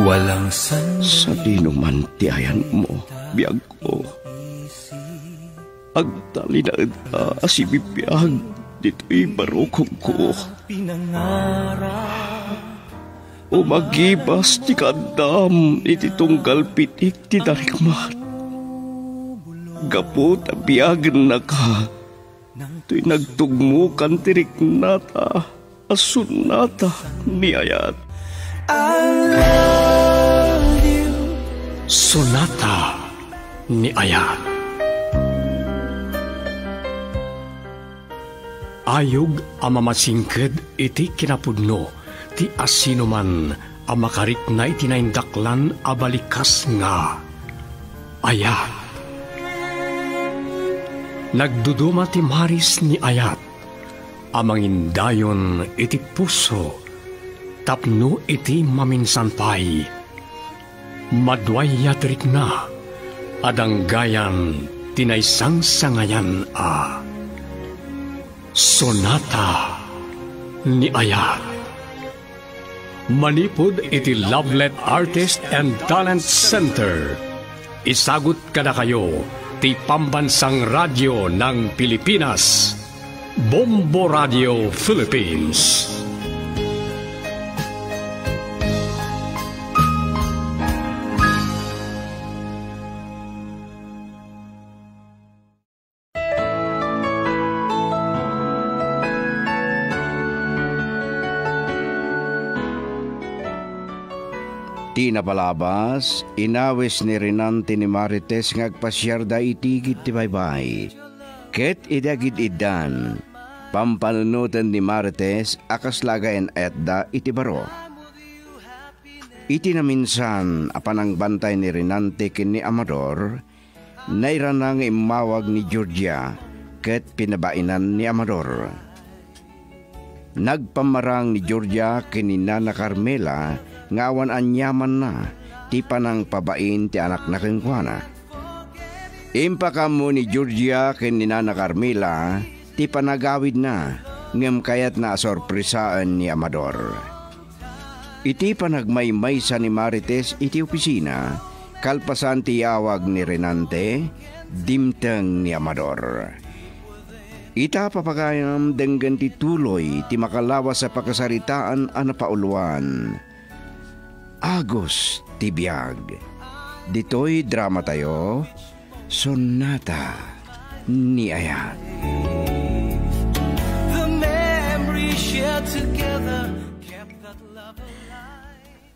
Walang sandali. Sa dinuman tiayan mo, biyag ko. Agtali na asibibiyag, dito'y barukong ko. O magibas ti kadam, iti tunggal pitik ti darikmat. Gapo tabiagan na ka, to'y nagtugmukan tirik nata, asun nata niyayat. I love you. Sonata ni Ayat. Ayog ang mamasingked iti kinapudno, ti asino man ang makarik na itinaindaklan abalikas nga. Ayat. Nagduduma ti maris ni Ayat, amangindayon iti puso, tapno iti maminsanpay. Madway yatrik na, adanggayan tinaysang sangayan a. Sonata ni Ayat. Manipod iti Lovelet Artist and Talent Center. Isagot kada kayo ti Pambansang Radyo ng Pilipinas, Bombo Radio Philippines. Ti napalabas, inawis ni Renante ni Marites ngagpasyar da itigit ti baybay. Ket idagid idan, pampanunutan ni Marites akas lagayan etda iti baro. Iti na minsan apanang bantay ni Renante ken ni Amador, nairanang imawag ni Georgia ket pinabainan ni Amador. Nagpamarang ni Georgia ken ni Nana Carmela ngawan anyaman na ti panang pabain ti anak na kengkuana. Impaka mo ni Georgia ken ni Nana Carmela ti panagawid na ngem kayat na sorpresaan ni Amador. Iti panagmaymaysa ni Marites iti opisina, kalpasan ti awag ni Renante, dimteng ni Amador. Ita papagayam denggan ti tuloy ti makalawas sa pakasaritaan a napauluan. Agos ti biag. Dito'y drama tayo, Sonata ni Ayat.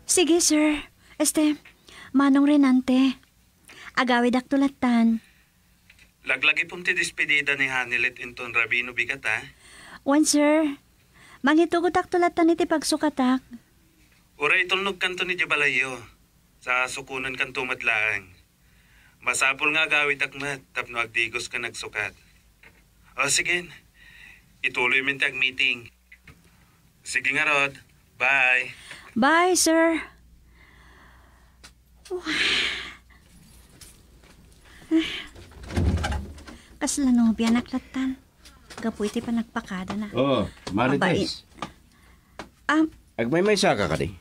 Sige, sir. Manong Renante. Agawid aktulatan. Laglagi pong ti despedida ni Hanilet inton Rabino bigat, ha? Wan, sir. Mangitugot aktulatan iti pagsukatak. Ura itulnog kanto ni Jabalayo. Sa sukunan kanto madlaang. Masapol nga agawid akmat, tapno agdigos ka nagsukat. O sige, ituloy min tag meeting. Sige nga, Rod. Bye. Bye, sir. Kasla biyan naklatan. Gapu iti pa nagpakada na. Oh, Marites. Agmay-may saka ka di?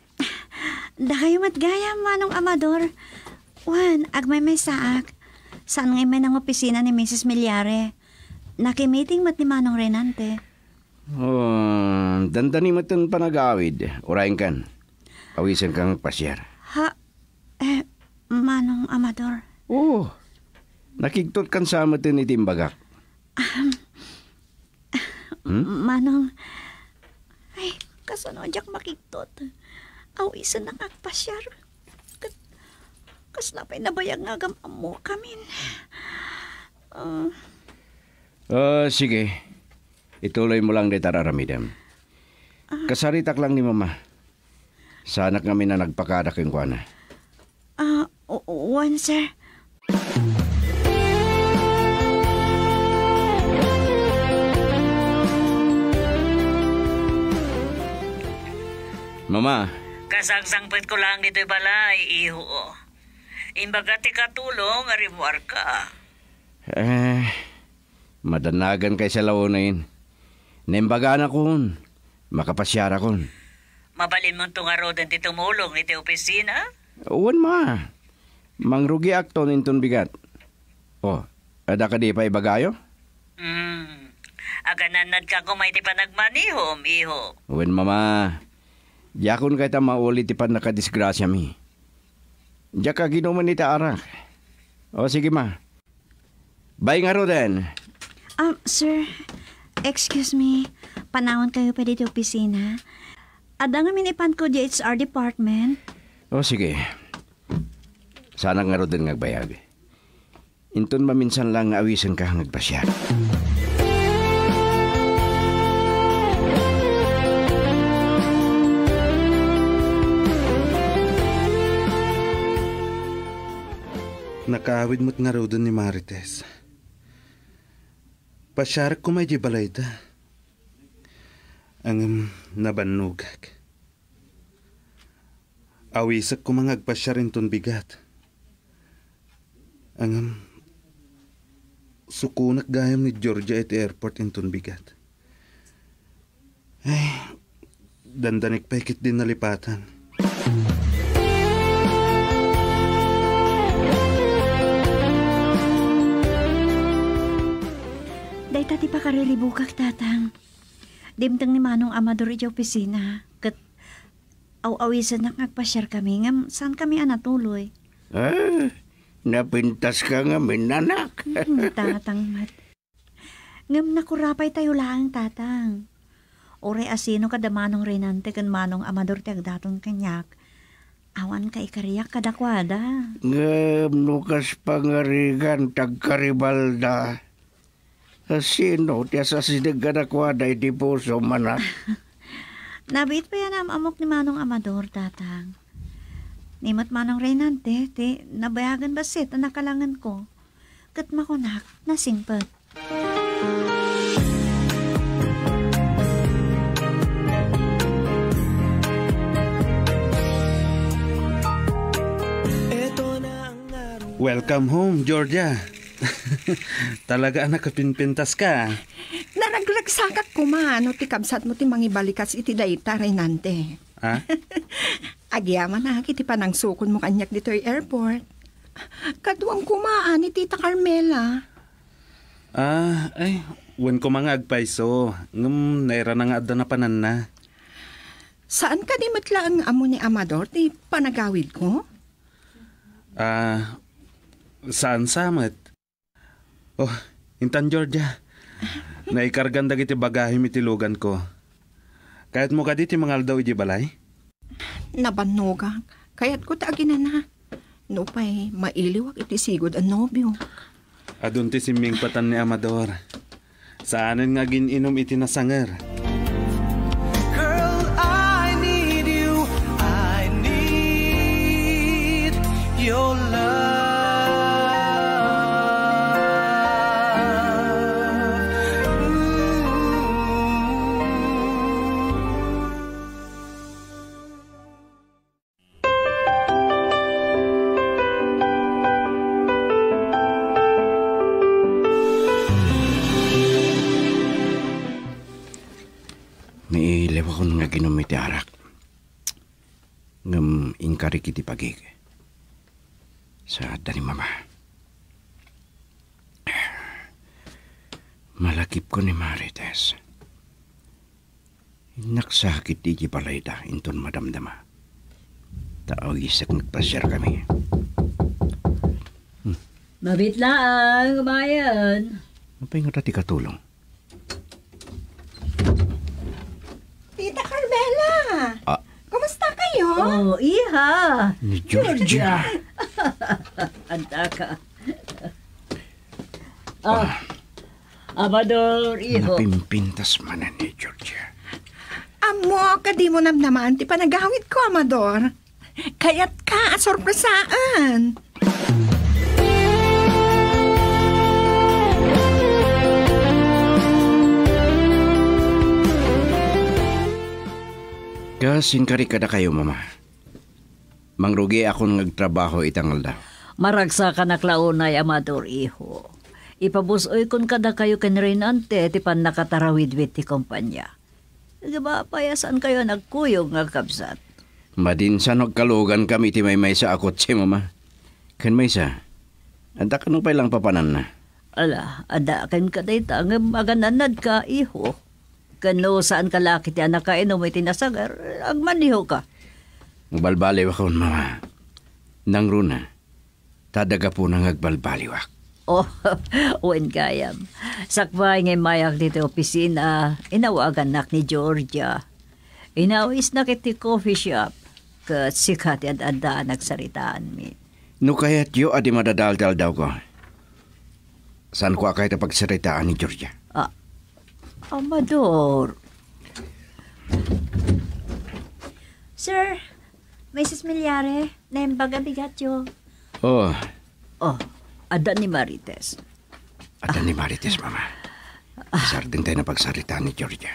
Dakayo matgaya, Manong Amador. Wan, agmay-may saak. Saan ngay may ng opisina ni Mrs. Milyare? Nakimiting mat ni Manong Renante. Oh, dandani mo itong panagawid. Urayin kan. Awisan kang pasyar. Manong Amador. Oo. Nakigtot kan sa amatin ni Timbagak. Manong, ay, kasanodyak makigtot. Awisan na kakpasyar. Kaslapay na bayag nga gamam mo kamin. Sige. Ituloy mo lang dito raramidam. Kasaritak lang ni Mama. Sa anak kami na nagpakada keng kuana. One, sir. Mama. Kasangsangpit ko lang dito'y balay, iho. Imbaga ti katulong, aribuar ka. Madanagan kay sa launayin. Naimbaga na kon. Makapasyara kon. Mabalin mo itong arodan ti tumulong iti opisina? Uwan ma. Mangrugi akton inton bigat. Ada ka di pa ibagayo? Agananad ka kung may ti panagmanihom, iho. Uwan mama. Yakon kay ta maulit ti pan nakadisgrasya mi. Diya ka ginuman ni ta arak. Sige ma. Bye nga ro din. Sir, excuse me. Panahon kayo pa dito opisina. Ada nga minipan ko di HR department. Sige. Sana nga ro din ngagbayag. Inton maminsan lang nga awisan ka ngagpasya. Nakaawid mo't nga raw doon ni Marites. Pasyarak ko may jibalay da. Ang nabanugag. Awisak ko mga agpasyarin ton bigat. Ang sukunak gayam ni Georgia at airport inton bigat. Ay, dandanik paikit din nalipatan. Day tati pa kariribukak, tatang. Dimtang ni Manong Amador iti opisina. Kat aw-awisan na ngagpasyar kami. Ngam, saan kami anatuloy? Napintas ka nga minanak. Tatang mat. Ngam nakurapay tayo lang, tatang. Ore asino kada Manong Renante kan Manong Amador ti agdaton kanyak. Awan ka ikariyak kadakwada. Ngam nukas pangarigan tagkaribalda. Sino ti asasidag kadakwada iti puso manak. Nabit pa yan ang amok ni Manong Amador, tatang. Nimot Manong Renante, ti nabayagan basit ang nakalangan ko. Kat makunak, nasingpet. Welcome home, Georgia. Talaga anak kapinpintas ka. Naraglagsakak ko no ti kabsat mo ti mangibalikas iti dayta, Renante. Ha? Agyaman na kiti panang sukon mo kanyak dito ay airport. Kaduang kumaan ni Tita Carmela. Wen ko mga agpaiso. Naira na nga adda na panan na. Saan ka di matla ang amo ni Amador ti panagawid ko? Saan samet? Intan Georgia. Naikargan dagiti bagahe mitilugan ko. Kahit mo ka diti mangal daw iji balay? Nabanuga. Kaya't ko taagin na. Nupay, mailiwag iti sigod ang nobyo. Adun ti siming patan ni Amador. Saanan nga gininom iti nasanger. Girl, I need you. I need your love. May lewa ko nga ginom iti arak. Ngam ingkarik iti pagig. Sa dani mama. Malakip ko ni Marites. Naksakit iti palayda inton madamdama. Tao isak nagpasyar kami. Mabit lang, kumayan. Mapay nga tati katulong. Tita Carmela! Kumusta kayo? Oh, iha! Ni Georgia! Anta ka. Amador, iho. Napimpintas man ni Georgia. Amo, kadi mo namnaman ti panagawid ko, Amador. Kaya't ka, sorpresaan. Kasingkari kada kayo, mama. Mangrugi akong nagtrabaho itangal da. Maragsa ka naklaunay, Amador, iho. Ipabusoy kun kada kayo ken Renante ti pan nakatarawid-wid ti kompanya. Payasan kayo nagkuyog nga kabsat. Madinsan og kalugan kami ti may sa akot si mama. Kan may sa. Anda ka nung lang papanan na. Ala, adakan ka dayta nga magananad ka, iho. Kano saan ka laki ti anak ka inom iti nasagar, agmaniho ka. Magbalbaliw ako, mama. Nang runa, tadaga po nang agbalbaliwak. Oh, uwan kayam. Sakbay ngay mayak dito opisina, inawagan nak ni Georgia. Inawis na kiti coffee shop, kat sikat at adaan nagsaritaan mi. No kaya't yo adi madadaldal daw ko. Saan ko akay pagsaritaan ni Georgia? Amador. Sir, Mrs. Milyare, naimbaga bigatyo. Oh, Ada ni Marites. at ni Marites, mama. Sarding tayo na pagsaritaan ni Georgia.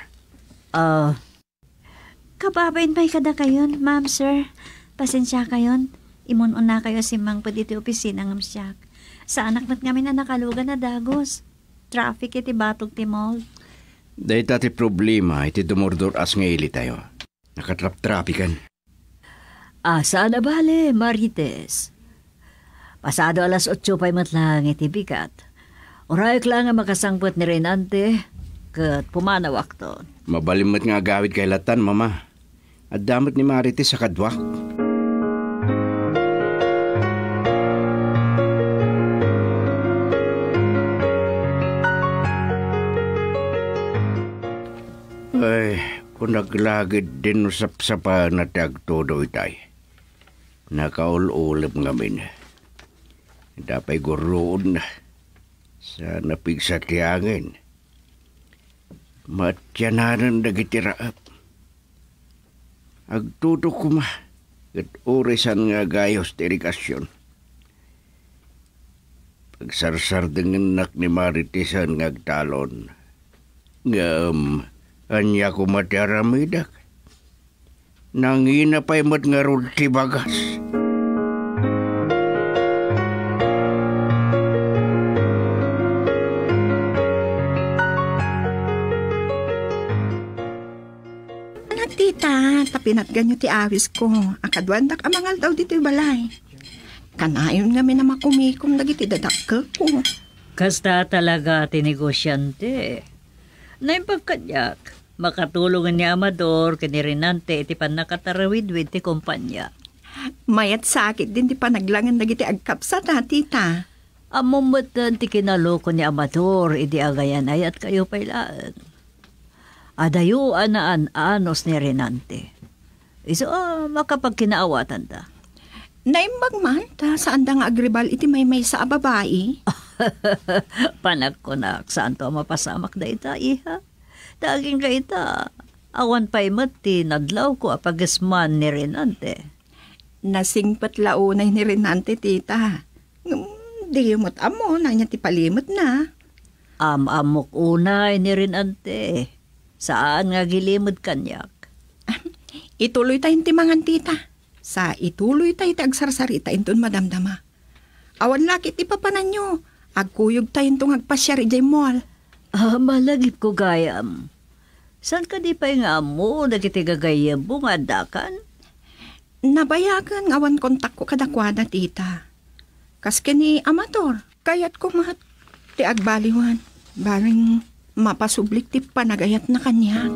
Kababain may kada kayon, ma'am, sir. Pasensya kayon. Imun-una kayo si Mang Paditi opisina ng siyak. Sa anak mat ngamin na nakalugan na dagos. Traffic iti batog ti mall. Dahil tati problema, iti dumordor as ngaili tayo. Nakatrap-trapikan. Asa na bale, Marites? Pasado alas 8 pa'y matlang iti bigat. Orayok lang nga makasangpot ni Renante, kat pumanawak to. Mabalimot nga gawid kay Latan, mama. At damot ni Marites sa kadwak. Ay, kung naglagid din usap sa panatagtodo itay. Nakaululap ngamin. Dapay guroon na. Sa napigsa tiyangin. Matyanan nagitiraap. Agtuto ko ma. At orisan nga gayos ti irigasyon. Pagsarsar dengan nak ni Maritisan nga agtalon. Anya ko matyaramidak. Nangina pa'y mat nga rod ti bagas. Tita, tapinat ganyo ti awis ko. Akadwandak amangal daw dito balay. Kanayon nga may na makumikom dagiti dadakkel ko. Kasta talaga tinigosyante. Naimpagkanyak, makatulungan ni Amador kani Renante iti pan nakatarawid-wid ti kumpanya. Mayat sakit din ti panaglangan dagiti agkapsat ha, tita. Amumatan ti kinaloko ni Amador iti agayan ayat kayo pailaan. Adayo anaan anos ni Renante. Iso makapagkinaawatan ta. Naimbag man ta saan da nga agribal iti may sa babae. Panagkunak saan to mapasamak da ita, iha. Daging ka ita. Awan pa'y mati nadlaw ko apagasman ni Renante. Nasingpat launay ni Renante, tita. Di mo't amo, nanya ti palimot na. Amok unay ni Renante. Saan nga gilimod kanyak? Ituloy tayong timangan, tita. Sa ituloy tayo agsarsarita inton madamdama. Awan lakit ipapanan nyo. Agkuyog tayong itong agpasyari jay mall. Malagip ko gayam. San ka di pa nga mo nagiti gagayam bungadakan? Nabayagan awan kontak ko kadakwada, tita. Kaske ni Amador, kayat ko mat ti agbaliwan. Baring mapasublik ti panagayat na kanya.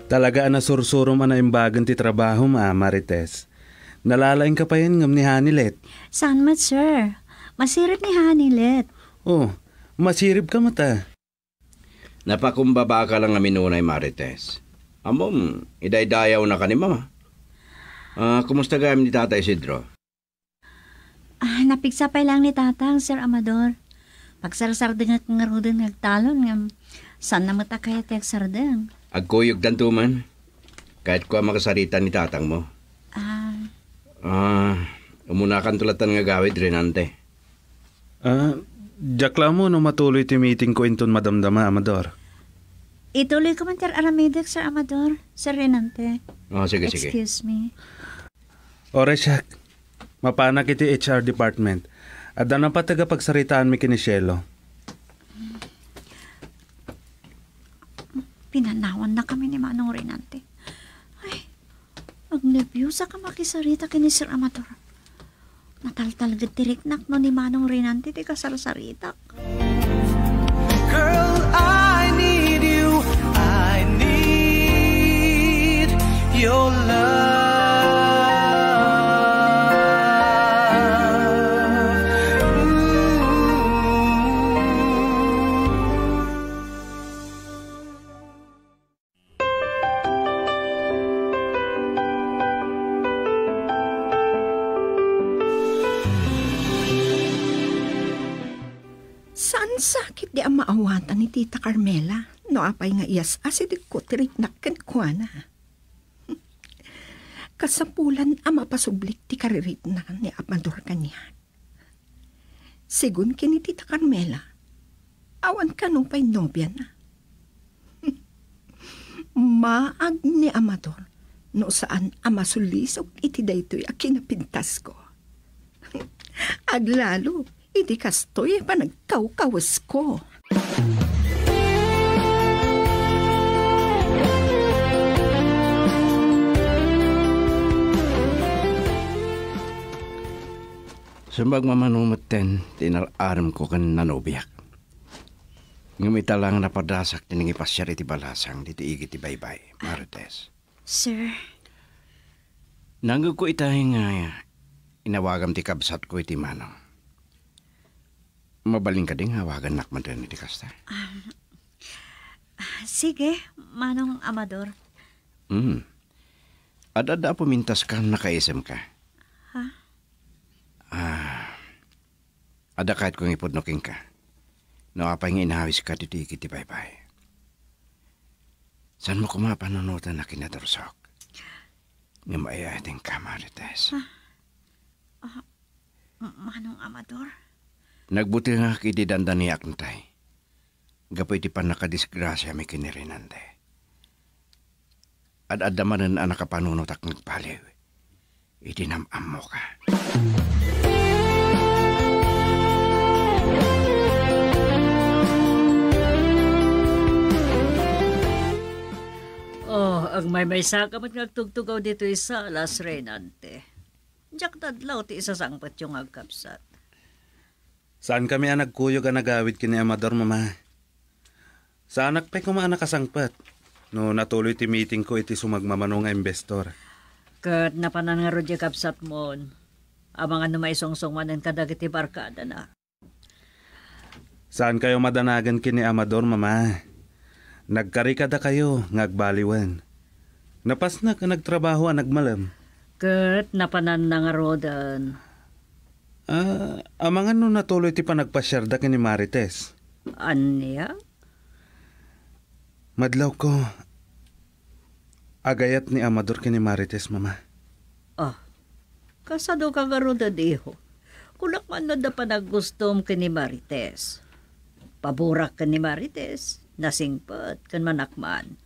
Talaga na sursuro man na imbagan ti trabaho, Marites. Nalalaing ka pa yun ngam ni Hanilet. Saan mat, sir? Masirip ni Hanilet. Oh, masirip ka mata. Napakumbaba ka lang nga minunay, Marites. Amom, idaydayaw na ka ni mama. Kumusta gayam ni Tata Isidro? Napigsapay lang ni Tatang, Sir Amador. Pagsarsardeng at ngarudeng nagtalon ngam saan na matakayat yung sardeng. Agkuyog dantuman. Kahit ko makasaritan ni Tatang mo. Umunakan tulatan nga gawid, Renante. Jakla mo no matuloy ti meeting ko inton madamdama, Amador. Ituloy ko man aramidek, Sir Amador, Sir Renante. Sige. Excuse me. Ore siya, Mapanak iti HR department. At na pa tagapagsaritaan mi kini Shelo. Pinanawan na kami ni Manong Renante. Ay, magnebyusa ka makisarita kini Sir Amador. Nataltalagad tiriknak no ni Manong Renante ti kasarsaritak. Girl, I need you. I need your love. Saan sakit di ang maawatan ni Tita Carmela? No apay nga iyas asidig ko tiriknak kan kuana. Kasapulan ang mapasublik ti karirit na ni Amador kanya. Sigun kini Tita Carmela, awan ka nung pa'y nobya na. Maag ni Amador, no saan amasulisog iti daytoy a kinapintas ko. Aglalo, iti kastoy pa nagkaw-kawas ko. Sumbag mamanumatan, tinalaram ko kan nanobiyak. Ngamita lang napadasak tiningi pasyar iti balasang dito igit ti baybay, Marites. Sir, Nanggo ko itahin nga inawagam ti kabsat ko iti manong. Mabaling ka ding hawagan nakmadan iti kasta. sige, Manong Amador. Adada pumintas ka, nakaisem ka. Ha? Ada kahit kong ipudnoking ka. No apay nga inahawis ka dito ikiti baybay. Saan mo kumapanunutan na kinadarsok? Nga maiating ka, Marites. Manong Amador? Nagbuti nga kiti dandaniak nitay. Gapoy ti pan nakadisgrasya may kinirinande. At adamanan ang nakapanunot ak nagpaliw. Itinamam mo ka. Ang may sakamat ngagtugtugaw dito isa alas Renante. Diyak tadlaw ti isa sangpat yung agkapsat. Saan kami ang nagkuyog ang nagawid kini Amador, mama? Sa anak pa ko nakasangpat. No natuloy ti meeting ko iti sumagmamanong nga investor. Kat napanan nga rodya kapsat mo. Amang ano may songsong manan kadag iti barkada na. Saan kayo madanagan kini Amador, mama? Nagkarikada kayo, ngagbaliwan. Napas na ka nagtrabaho ang nagmalam. Kat napanan na nga rodan. Amang ano natuloy ti panagpasyarda kini Marites. Anya? Madlaw ko. Agayat ni Amador kini Marites, mama. Kasado ka nga rodan iho. Kulak man na da panagustom kini Marites. Paburak ka ni Marites. Nasingpat kan manakman.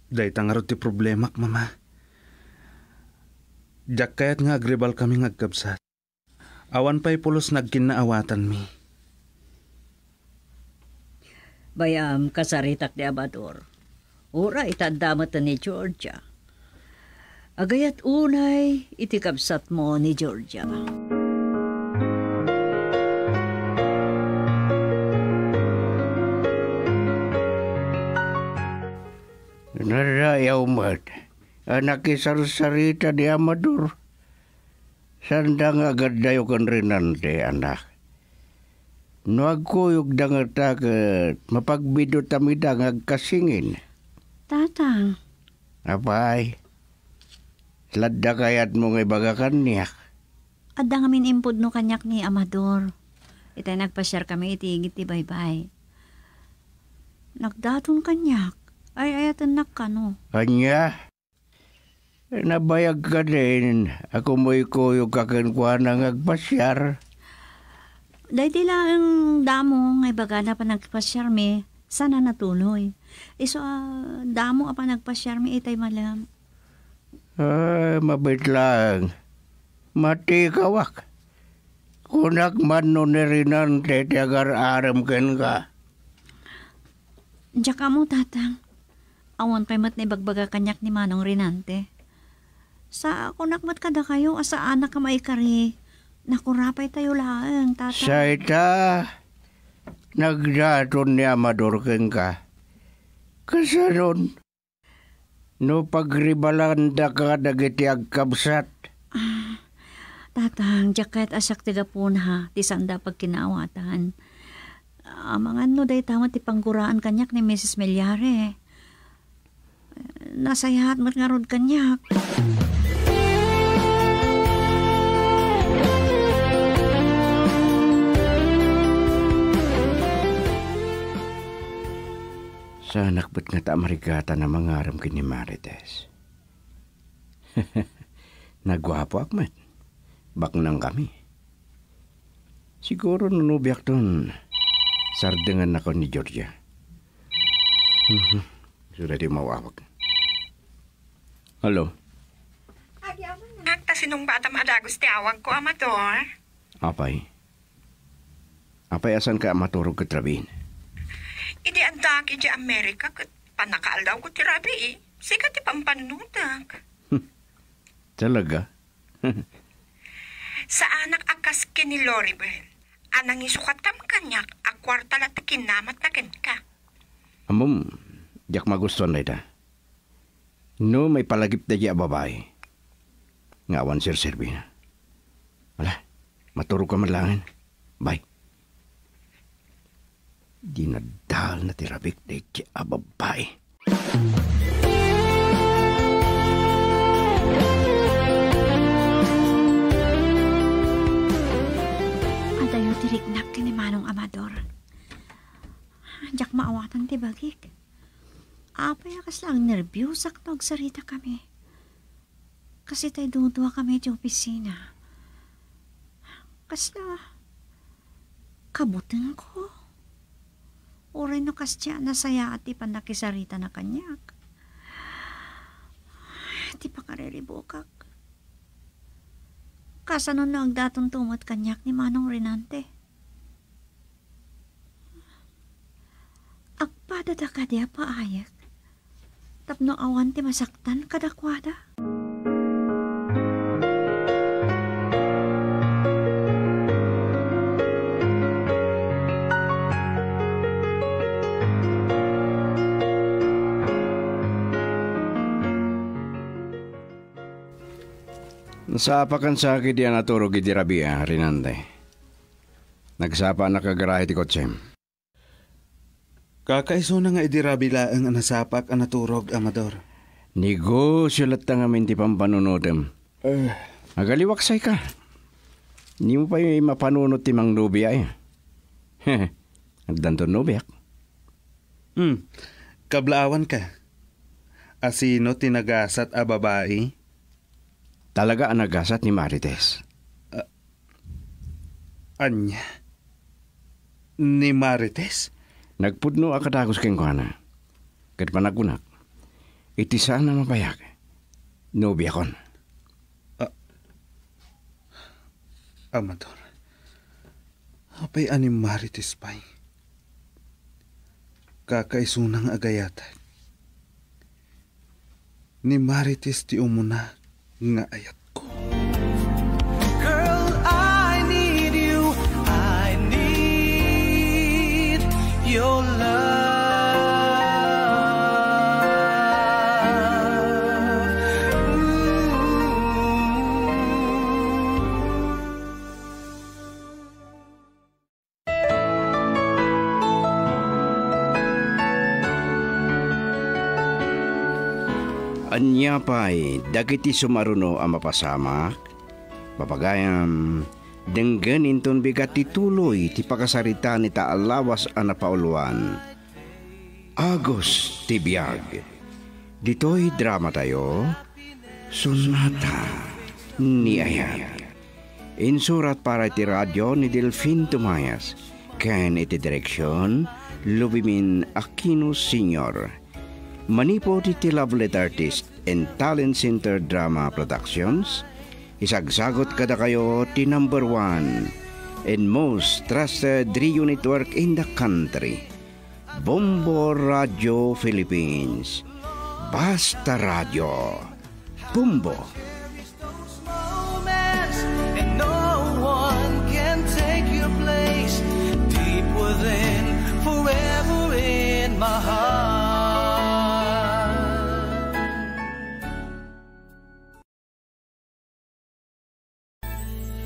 Day tangarot ti problemak, mama. Diyak kayat nga agribal kami ngagkabsat. Awan pa'y pulos nagkinaawatan mi. Bayam kasaritak di Amador. Ura itadamat ni Georgia. Agayat unay itikabsat mo ni Georgia. Narayaw mat. Nakisar-sarita di Amador. Sandang agad dayo kan Renante, anak. No agkuyog dangat tagat, mapagbido tamidang agkasingin. Tatang, Apay, ladda kayat mo nga ibagakan niyak. adda nga impod no kanyak ni Amador. Itay nagpa-share kami itigit ti baybay. Nagdaton kanyak. Ay ayatan nakano. Kanya, nabayag ka din. Ako mo'y kuyog kakankuha ng agpasyar. Dahil di lang damo nga ibaga na pa nagpa-share mi. Sana natuloy. Iso damo pa nagpa-share mi itay malam. Mabait lang. Mati kawak. Kunak man no nirinan tetiagar aram ken ka. Diyak mo, tatang. Awan pa'y mat na ibagbaga kanyak ni Manong Rinante. Sa kunakmat kada kayo, asa anak ka maikari. Nakurapay tayo lang, tatang. Sa ita, nagdaton ni Amador ken ka. Kasanon, no pagribalanda ka dagiti agkabsat. Tatang, jaket asak tiga punha, ti sanda pag kinawatan. Mga ano day tama ti pangguraan kanyak ni Mrs. Melyare. Nasayahat mat nga rod kanyak. Sa nakbat nga ta-amarigata na mangaram kini Marites. Nagwapo akmat. Baknang kami. Siguro nunubiak doon. Sardengan ako ni Georgia. Sudah di mawawag. Halo? Agta sinong bata maadagos ti awag ko, Amador? Apay? Apay asan ka maturog katrabin? Idi antak iti Amerika kat panakaaldaw ko ti rabi eh. Sikat ti pampanunutak. Talaga? Sa anak akas kini Loribel, anang isukat kam kanyak, akwarta la kinamat na ka. Amom, diyak magustuhan na ita. No, may palagip na diya babae. Ngawan sir Servina. Wala, maturog ka man langin. Bye. Dinadal na tirabik na diya babae. Adayo tirignak ni Manong Amador. Diyak maawatan ti bagik. Apay akas lang nervyos ak nagsarita kami. Kasi tayo duduwa kami di opisina. Kasla, kabutin ko. Uray no kasya nasaya at di pa nakisarita na kanyak. Di pa kariribukak. Kasano na ang datong tumot kanyak ni Manong Rinante. Agpadada ka diya paayak. Tapno awan ti masaktan kadakwada. Nasapakan sa akin diyan naturog iti Rabia, Rinante. Nagsapa na kagarahe ti kotsem. Kakaiso na nga idirabila ang anasapak ang naturog, Amador. Negosyo lahat nga minti pampanunutem. Nagaliwaksay ka. Hindi mo pa yung mapanunot ti mang nubya eh. Nagdanton nubyak. Kablaawan ka. Asino tinagasat a babae? Talaga ang nagasat ni Marites. Anya? Ni Marites? Nagpudno akadagos keng kuana. Kat panagunak. Iti saan na mapayak. Nobya kon. Amador. Apay ani Marites pay. Kakaisunang agayatan. Ni Marites ti umuna nga ayat ko. Girl, I need you. I need your love. Anya pa'y dagiti sumaruno ang mapasamak, papagayam, dengganin ton bigat tituloy ti pakasarita ni taalawas ang napauluan. Agos ti biyag. Dito'y drama tayo, Sonata ni Ayan. Insurat para iti radyo ni Delfin Tumayas, ken iti direksyon, Lubimin Aquino Sr. Manipo ti Lovelet Artist and Talent Center Drama Productions, isagsagot kada kayo ti number 1 and most trusted radio network in the country, Bombo Radio Philippines. Basta Radio. Bombo. Moments, and no one can take your place. Deep within, forever in my heart.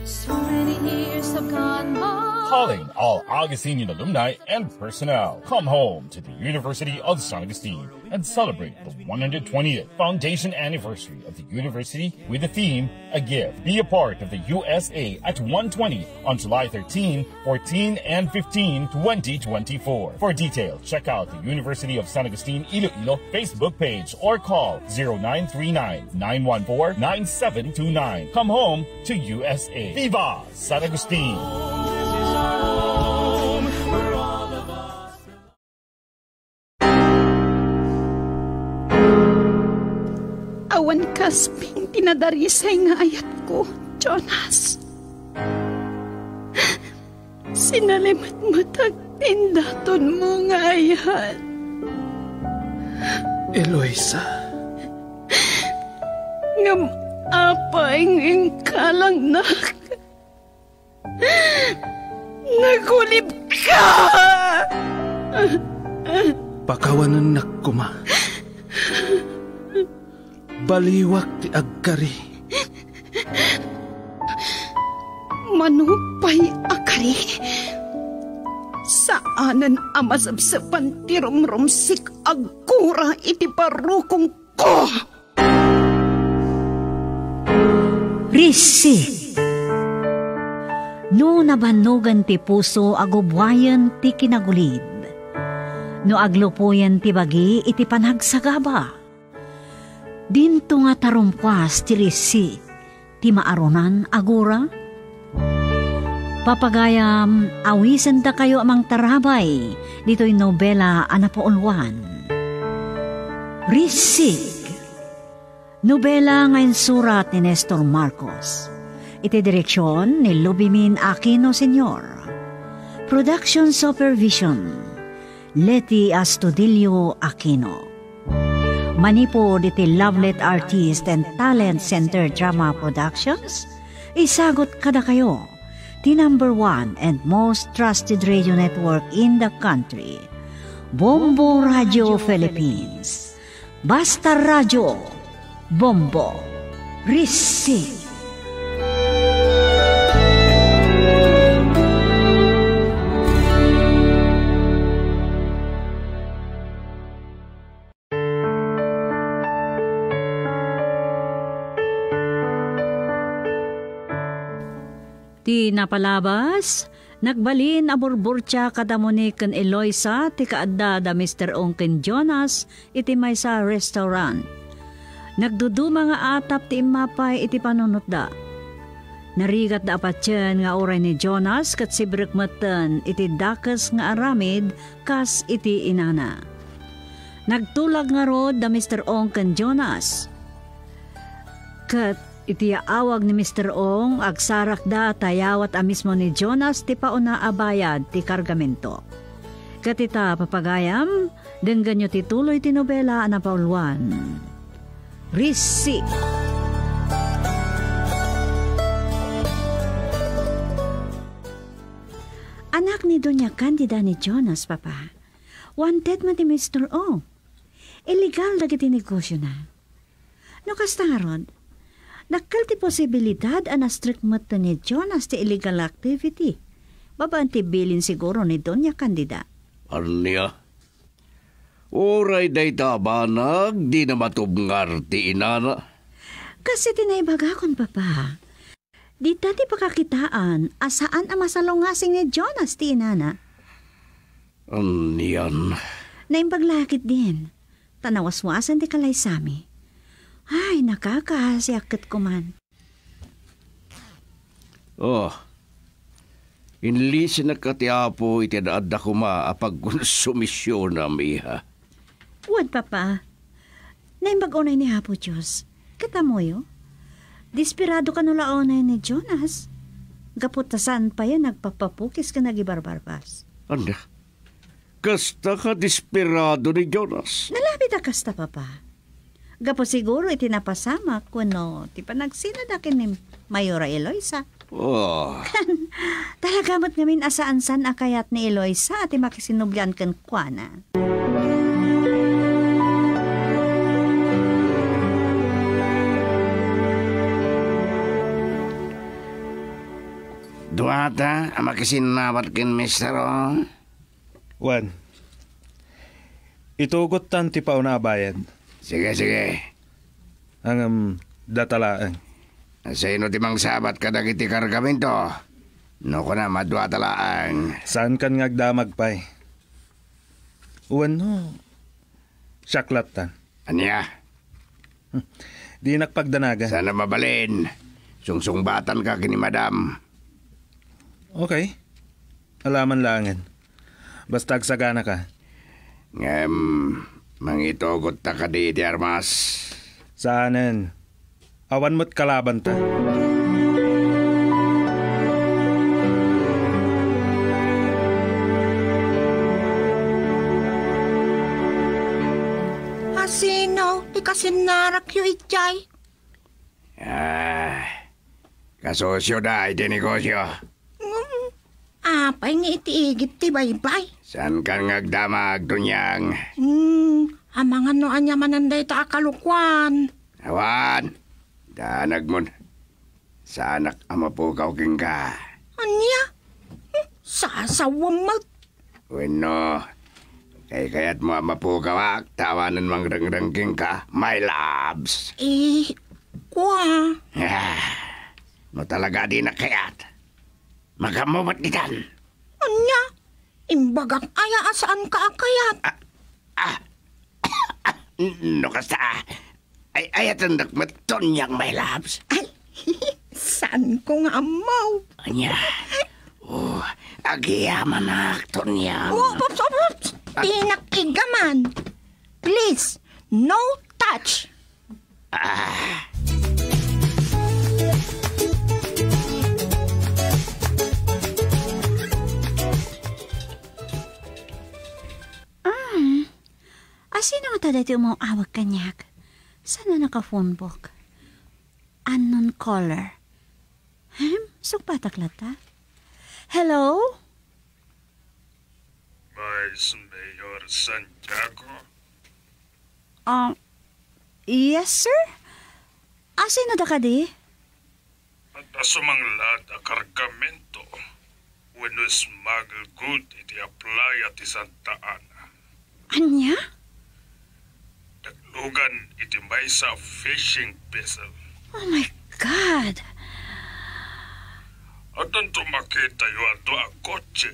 So many years have gone by. Calling all Augustinian alumni and personnel. Come home to the University of San Agustin and celebrate the 120th foundation anniversary of the university with the theme, A Gift. Be a part of the USA at 120 on July 13, 14, and 15, 2024. For details, check out the University of San Agustin Iloilo Facebook page or call 0939-914-9729. Come home to USA. Viva San Agustin! Awan kasping tinadarisay nga ayat ko, Jonas. Sinalimat matag tindaton mo nga ayat. Eloisa. Ngam apay ng kalang nagulib ka! Pakawanan na kuma. Baliwak ti agkari. Manupay akari. Saanan amasabsapan ti rumrumsik agkura iti parukong ko. Risi. No nabanugan ti puso agubwayan ti kinagulid. No aglupuyan ti bagi iti panagsagaba. Dinto nga tarumpwas ti risi ti maarunan agura. Papagayam awisan ta kayo amang tarabay dito'y nobela anapaulwan. Risig. Nobela ngayon surat ni Nestor Marcos. Iti direksyon ni Lubimin Aquino Sr. Production Supervision Leti Astudillo Aquino. Manipo diti Lovelet Artist and Talent Center Drama Productions, isagot kada kayo, the number 1 and most trusted radio network in the country, Bombo Radio Philippines. Basta Radio, Bombo, Risi. Ti napalabas, nagbalin aburburcha kadamoni ken Eloisa ti kaadda da Mr. Ongken Jonas iti maysa restaurant. Nagduduma nga atap ti imapay iti panunot da. Narigat da apatyan nga oray ni Jonas kat sibrek matan iti dakas nga aramid kas iti inana. Nagtulag nga rod da Mr. Ongken Jonas. Kat iti awag ni Mr. Ong agsarak da tayawat a mismo ni Jonas ti pauna abayad ti kargamento. Katita papagayam, denggan nyo ti tuloy ti nobela na pauluan. Risi. Anak ni Doña Candida ni Jonas, papa. Wanted man ti Mr. Ong. Illegal dagiti negosyo na. No kastangarod, nakal ti posibilidad an strict mata ni Jonas ti illegal activity. Babaan ti bilin siguro ni Doña Candida. Arnia? Oray day tabanag, di na matubngar ti inana. Kasi tinaibagakon, papa. Di tati pakakitaan, asaan ang masalungasing ni Jonas ti inana? Aniyan? Naimbaglakit din. Tanawaswasan ti kalay sami. Ay, nakakasiakit ko man. Oh, inlisi na katiapo iti daadda ko maapag konsumisyon na miha. Wad, papa. Naimbag-unay ni Hapo Diyos. Katamoyo, desperado ka nulaonay ni Jonas. Gaputasan pa yan, nagpapapukis ka nagibarbarbas. Anda, kasta ka desperado ni Jonas. Nalapit na kasta, papa. Gapo siguro itinapasama kuno ti panagsinadakin ni Mayora Eloisa. Oh. Talagamot ngamin asaan-san akayat ni Eloisa at makisinubyan kan kuana. Duwata, ang makisinawat kin Mr. Juan, itugot tan ti pauna bayad. Sige, sige. Ang datalaan. Sa ino timang sabat kadag iti kargamento. No ko na madwatalaan. Saan kan ngagdamag pa'y? Uwan no. Syaklat tan. Anya? Di nakpagdanaga. Sana mabalin. Sungsungbatan ka kini madam. Okay. Alaman langan. Basta agsagana ka. Mangitogot ta ka di Armas. Saanan? Awan mo't kalaban ta. Asino, di kasi narak yu itchay. Kasosyo da iti negosyo. Apay nga itiigit ti baybay. San kan ngagdamag dunyang? Amang ano anya mananday ta akalukwan. Awan, danag mo. Sa anak amapukaw king ka. Anya? Sasawam mo. Bueno, kayat mo amapukaw tawanan mang rang-rangking ka, my loves. Kwa. No talaga di na kayat. Magamumat ditan. Anya? Imbagang aya asaan ka akayat? No kasta. Ay ayatan nakmaton niyang my loves. Ay, saan ko nga amaw? Anya? Agiyaman na akton niyang. Oops. Tinakigaman. Please, no touch. Sino nga tada iti umawag kanyak? Sana naka-phone book? Unknown caller. Sugpataklata? Hello? Vice Mayor Santiago? Yes, sir? Sino da ka di? At asumanglat a kargamento when we smuggle good iti apply at Santa Ana. Anya? Daglugan iti may sa fishing vessel. Oh my God! At ang tumakita yu ato a kotse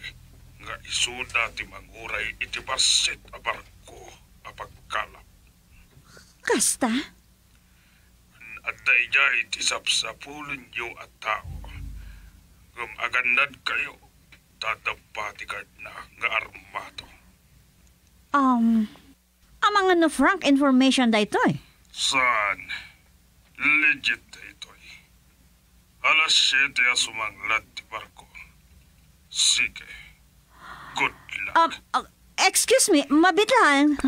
nga isuda ti manguray iti barsit a barko a pagkalap. Kasta? At dayjay iti sapsapulun yu at tao. Agandad kayo, tadapatagad na nga armato. Amang ano frank information da ito eh. Saan? Legit da ito eh. Alas 7 asumanglat ti barko. Sige. Good luck. Excuse me, mabitlan.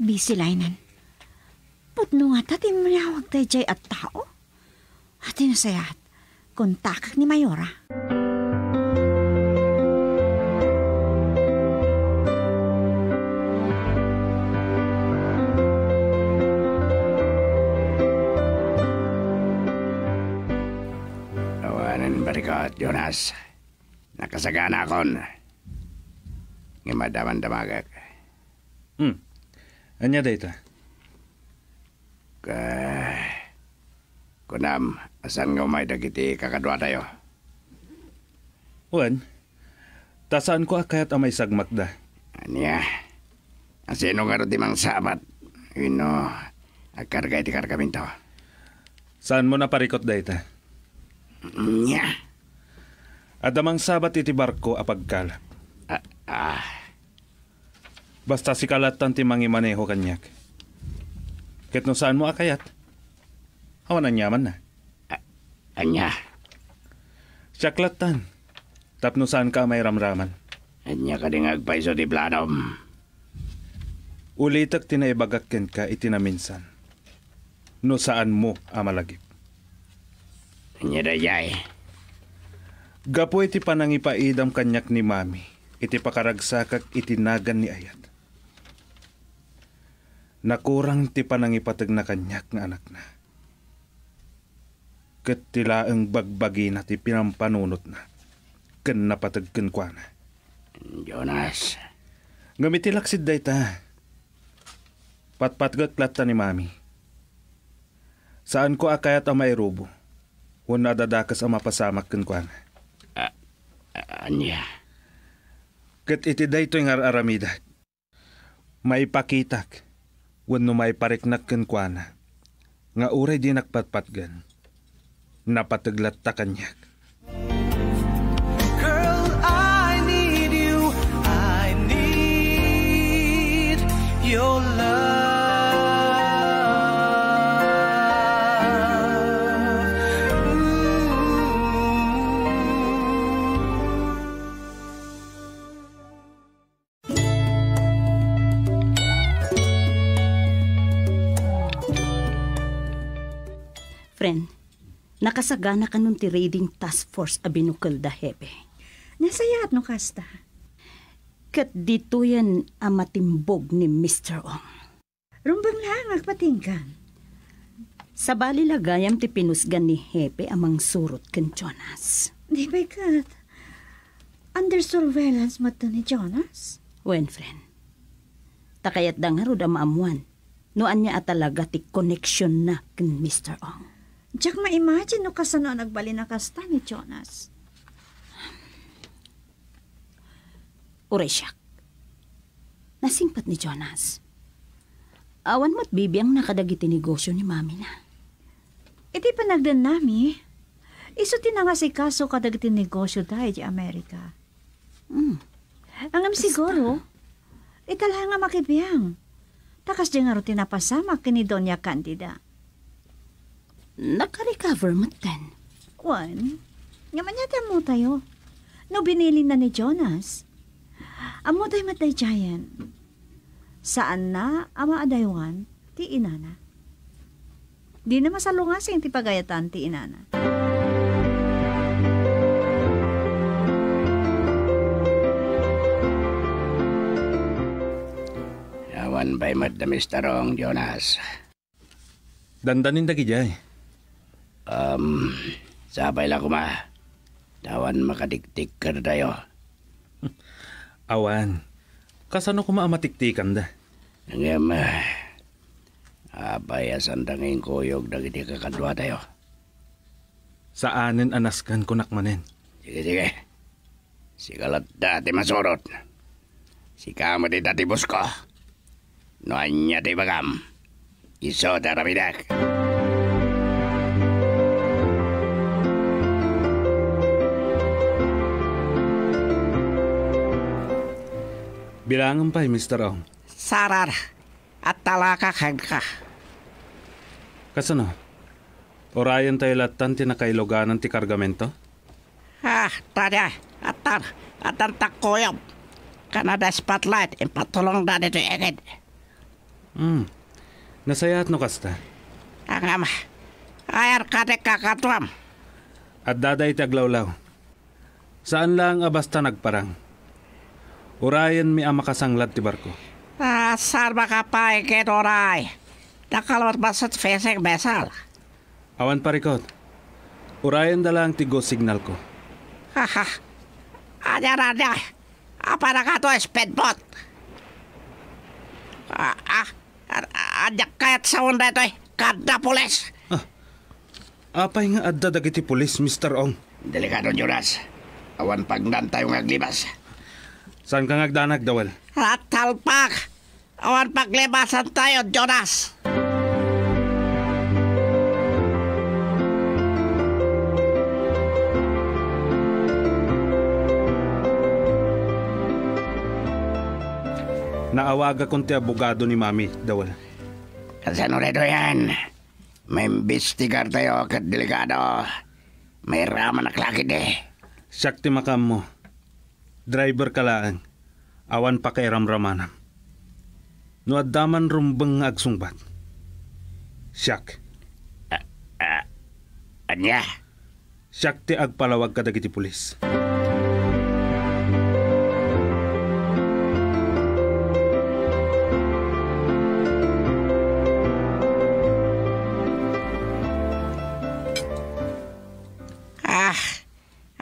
Busy lainan. Putno nga tatim mayawag tayo jay at tao. At inasayat, kontakak ni Mayora. Awanan barikot, Jonas. Nakasagana akon. Ngimadaman damagak. Anya data? Kunam, asan nga may dagiti kakadwa tayo? Juan, tasaan ko akayat amay sagmak da? Anya, asino nga rin mang sabat? Ino, agkarga iti kargaminto. Saan mo naparikot data? Nya. Adamang sabat iti barko apagkalap. Basta si kalatan ti mangimaneho kanyak. Ket no saan mo akayat? Awan ang yaman na. Anya? Siyaklatan. Tapno saan ka may ramraman? Anya ka ding agpaiso di planom. Ulitak tinaibagakken ka itinaminsan. No saan mo amalagip? Anya dayay. Gapo iti panangipaidam kanyak ni mami. Iti pakaragsakak itinagan ni ayat. Nakurang ti panangipatag na kanyak nga anak na. Ket tila ang bagbagi na ti pinampanunot na. Ken napatag ken kwa na. Jonas. Ngamitilaksid day ta. Patpatgat plata ni mami. Saan ko akayat ang mairubo? Huwag nadadakas ang mapasamak ken kwa na. Anya? Ket iti day to'y aramida. Maipakitak. Huwag no maipariknak ken kwa na. Nga uray di nakpatpatgan. Napataglat ta kanyak. Girl, I need you. I need your love. Friend, nakasagana ka nun ti raiding task force abinukal da hebe. Nasayat no kasta. Kat dito yan ang matimbog ni Mr. Ong. Rumbang lang agpatingkan. Sa bali lagayam ti pinusgan ni Hepe amang surot ken Jonas. Di ba kat? Under surveillance mo to ni Jonas? Wen, friend. Takayat da nga rod maamuan. Noan niya atalaga ti connection na ken Mr. Ong. Diyak ma-imagine no kasano nagbali na kasta ni Jonas. Uray siyak. Nasingpat ni Jonas. Awan mo't bibiyang nakadagiti negosyo ni mami na. Iti panagdan nami. Iso tinangasi kaso kadagiti negosyo dahil di Amerika. Angam siguro, itala nga makibiyang. Takas di nga ro tinapasama kini Doña Candida. Naka-recover mo ten. Wan, ngaman yata mo tayo. No binili na ni Jonas. Amo tayo matay giant. Saan na ama adaywan ti inana? Di na masalungasing ti pagayatan ti inana. Awan ba'y madda Mr. Ong, Jonas? Dandanin dagi jay. Sabay lang kuma. Tawan makadiktik ka na tayo. Awan. Kasano ko maamatiktikan da? Ngam, abay asan tanging kuyog dagiti kakadwa tayo. Saanin anaskan ko nakmanen? Sige. Sikalat dati masurot. Sikama di dati busko. Noanya di bagam. Iso tarabidak. Bilangan pa Mr. Ong. Sarar at talakakag ka. Kasano? Orayan tayo latan tinakailoganan ti kargamento? Tada, atan takoyob. Kanada spotlight, impatulong da dito eged. Nasayat no kasta? Angam, ayar kate kakatuam. At daday ti aglawlaw. Saan lang abasta nagparang? Urayan mi ang makasanglat ti barko. Sarba ka pa iket oray. Nakalawat basat fesek besal. Awan parikot. Urayan dalang ti go signal ko. Aja. Apa na ka to speedboat? Aja kayat sa onda ito kada pulis. Apay nga adda dagiti pulis, Mr. Ong. Delikado, Jonas. Awan pagdan tayo ngaglibas. Saan ka ngagdanag, Dawal? At talpak. Awan paglibasan tayo, Jonas. Naawaga kong ti abogado ni Mami, Dawal. Kasano redo yan? May imbestigar tayo kat delikado. May raman naklakid eh. Siyak ti makam mo. Driver ka lang. Awan pa kay ramramanam. No addaman rumbeng agsungbat. Siyak. Anya? Siyak ti agpalawag ka dagiti pulis.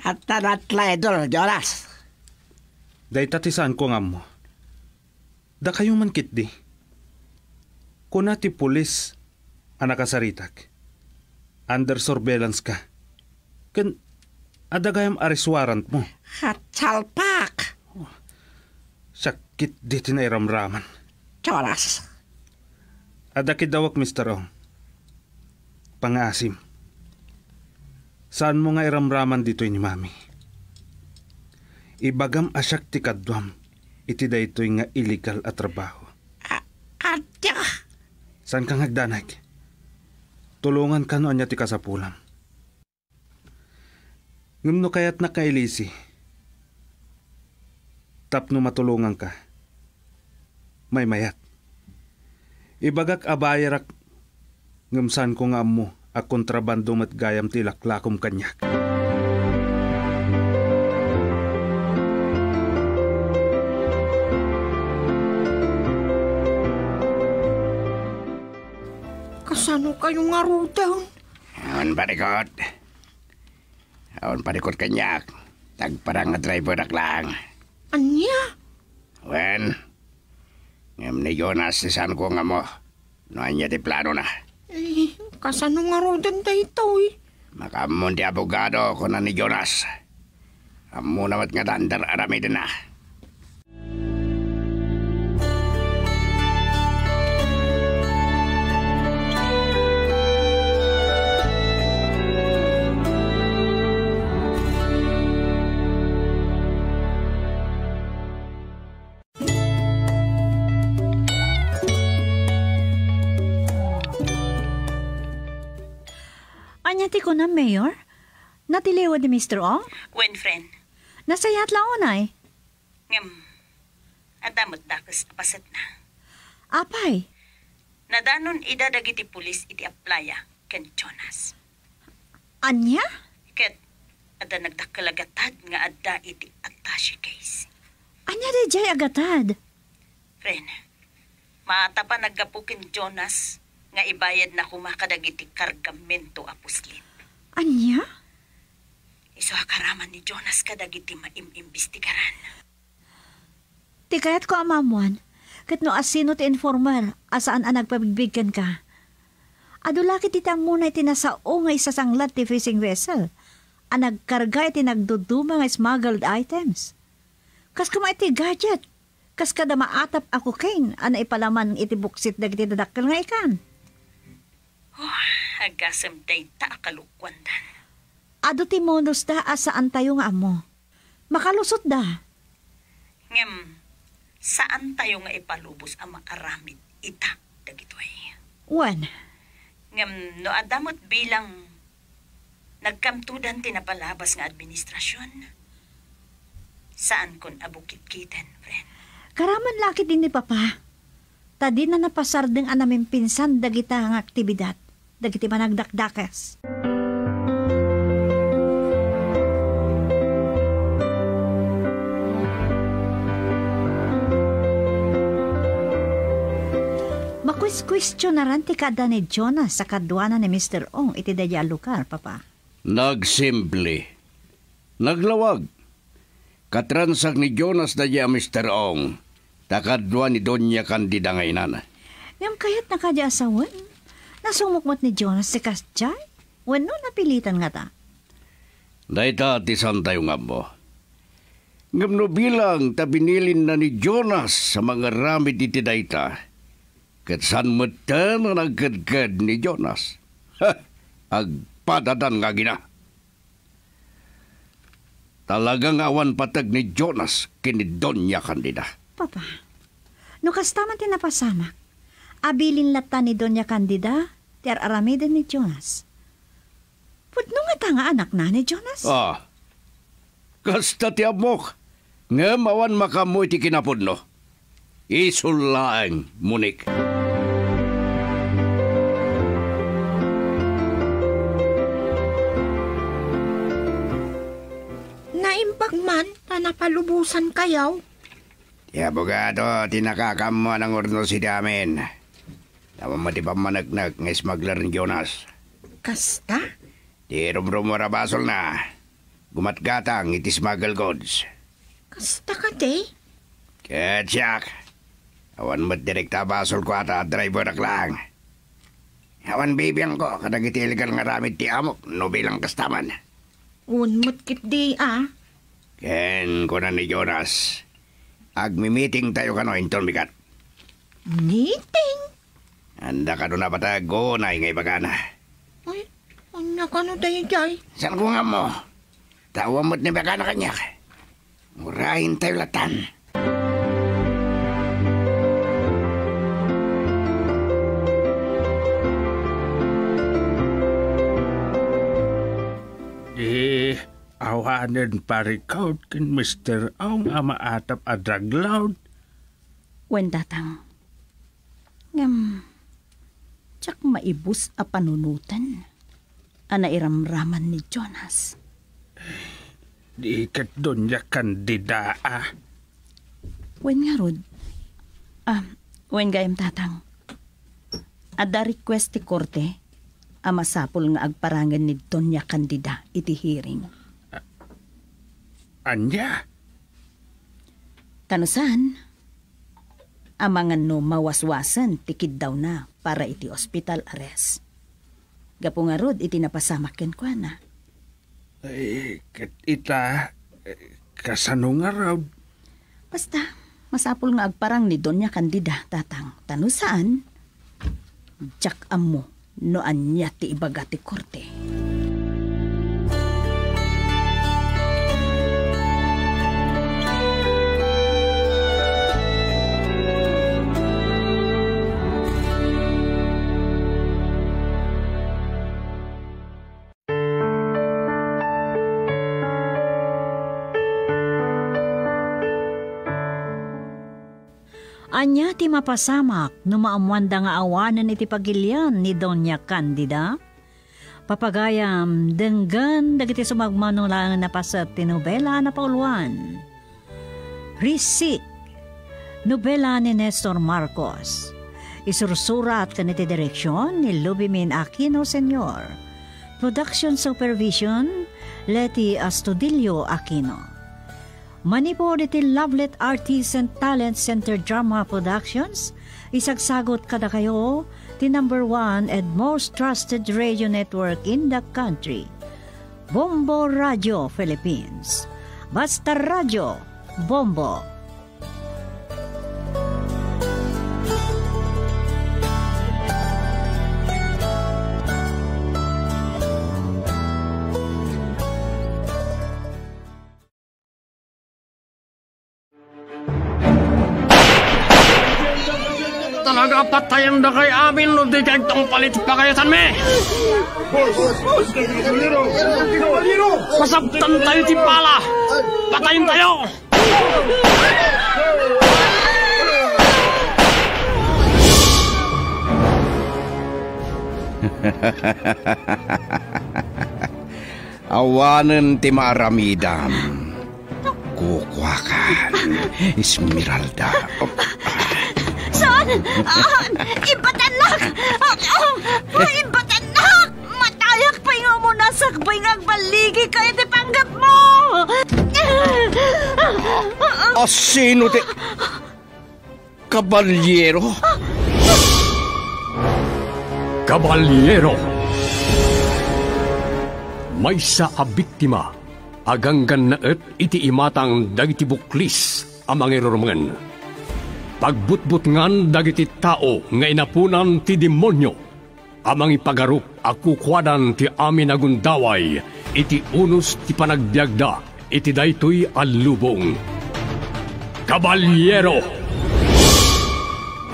At tanatla idol, Jonas. Day tatisan ko nga mo. Da kayo man kitdi. Kuna ti pulis anakasaritak. Under surveillance ka. Ken adagayam arrest warrant mo. At salpak. Sakit di tinairamraman. Jonas. Adakid dawak, Mr. Ong. Pangasim. Saan mo nga iramraman dito ni Mami? Ibagam asyak ti kadwam, iti daytoy nga illegal at trabaho. Adya! Saan kang hagdanag? Tulungan ka no anya ti kasapulam. Ngumno kayat na kailisi. Tapno matulungan ka. May mayat. Ibagak abayarak ngumsan ko nga mo a kontrabando mat gayam ti laklakom kanyak. Kasano kayo nga rudaw? Awan parikot kanyak. Tagparang nga driver naklang. Anya? Wen, ngam ni Jonas sisan ko nga mo. No anya ti plano na. Kasano nga rodan dayto eh? Makamon di abogado ko na ni Jonas. Amo namat nga dandar arami din na. Anyati ko na, Mayor? Natiliwad ni Mr. Ong? When, friend? Nasayat lang unay. Adamot dakas apasat na. Apay? Nadanon idadagiti pulis iti aplaya ken Jonas. Anya? Ket, ada nagdakalagatad nga adda iti attache case. Anya di jay agatad? Friend, maata pa naggapukin Jonas nga ibayad na kumakadagiti kargamento a puslit. Anya? Iso akaraman ni Jonas kadagiti maimimbestigaran. Ti kayat ko amamuan, kat no asino ti informer, asaan ang nagpabigbigan ka. Adulaki ti muna iti nasao nga isasanglat ti fishing vessel, ang nagkarga iti nagduduma nga smuggled items. Kas kuma iti gadget, kas kada maatap ako kain, ana ipalaman iti buksit dagiti dadakkel nga ikan. Agasam day ta akalukwandan. Ado ti monos da asaan tayo nga amo. Makalusot da. Ngem, saan tayo nga ipalubos ang maaramid ita dagitoy? Wan? Ngem, no adamot bilang nagkamtudan tinapalabas nga administrasyon. Saan kon abukit-kiten, friend? Karaman laki din ni Papa. Tadi na napasardeng anamin pinsan dagita ang aktibidad. Dagiti managdakdakas. Makwis-kwistyon na rin ti kada ni Jonas sa kadwana ni Mr. Ong iti dadya lugar, Papa. Nagsimple. Naglawag. Katransak ni Jonas dadya Mr. Ong. Takadwa ni Doña Candida ngaynan. Ngam kayat nakadya asawan? Nasumukmot ni Jonas si Kasjay? Wano napilitan nga ta? Dahita atisan tayo nga mo. Ngam no bilang tabinilin na ni Jonas sa mga ramid iti dayta. Kat san mata na nagkadkad ni Jonas. Agpadadan nga gina. Talagang awan patag ni Jonas kini Doña Candida. Papa, No kastaman tinapasamak, abilin lata ni Doña Candida, ter aramiden ni Jonas. Pudno nga ta nga anak na ni Jonas? Kasta ti amok, nga mawan makamoy ti kinapudno. Isulaang, Munik. Naimbag man na napalubusan kayaw. Ti abogado, tinakakam mo ng urno si damin. Tama mo ti pamanagnak ng smuggler ni Jonas. Kasta? Ti rumrumurabasol na. Gumatgatang iti smuggle goods. Kasta ka, te? Ketsak. Awan mo't direkta basol ko ata at driver lang. Awan bibiyang ko, kadag iti illegal nga ramid ti amok, no bilang kastaman. Unmot kit di, Ken ko na ni Jonas. Agmi-meeting tayo kano inton bigat. Meeting? Anda ka doon na patago na ingay bagana. Ay, ano ka no tayo jay? San ko nga mo? Tawa mo't ni bagana kanya. Murahin tayo latan. Awanan parikaut kin Mr. Ong ama atap a draglaud. Wen datang. Tsak maibus a panunutan. Ana iramraman ni Jonas. Di kat Doña Candida Wen nga rod. Wen gayam tatang. Ada request ti korte. Masapol nga agparangan ni Doña Candida iti hearing. Anya? Tanusan, amangan no mawaswasan tikid daw na para iti hospital arrest. Gapo nga rod iti napasamakin ko na. Kat ita, kasano nga raw? Basta, masapol nga agparang ni Doña Candida tatang. Tanusan, jak amo no anya ti ibaga ti korte. Anya ti mapasamak no maamwanda nga awanan iti pagilian ni Doña Candida? Papagayam, denggan dagiti sumagmano lang napasat ti nobela na pauluan. Risik, nobela ni Nestor Marcos. Isursurat kaniti direksyon ni Lubimin Aquino Sr. Production Supervision, Leti Astudillo Aquino. Manipod iti Lovelet Artists and Talent Center Drama Productions, isagsagot kada kayo ti #1 and most trusted radio network in the country. Bombo Radio Philippines. Basta Radio, Bombo. Talaga patayan na kay amin no di kay tong palit pa kayo san me. Masabtan tayo ti pala. Patayin tayo. Awanan ti maaramidam. Kukwakan. Esmeralda. Saan? Ibatanak! Ibatanak! Matayak pa nga mo nasakbay nga baligi ka iti panggap mo! Sino ti... Kabalyero? Kabalyero! May sa abiktima, aganggan na iti imatang dagiti buklis amang irurungan. Pagbutbutngan dagiti tao nga inapunan ti demonyo, amang ipagarup akukwadan ti amin agundaway, iti unos ti panagbiagda, iti daytoy alubong. Kabalyero!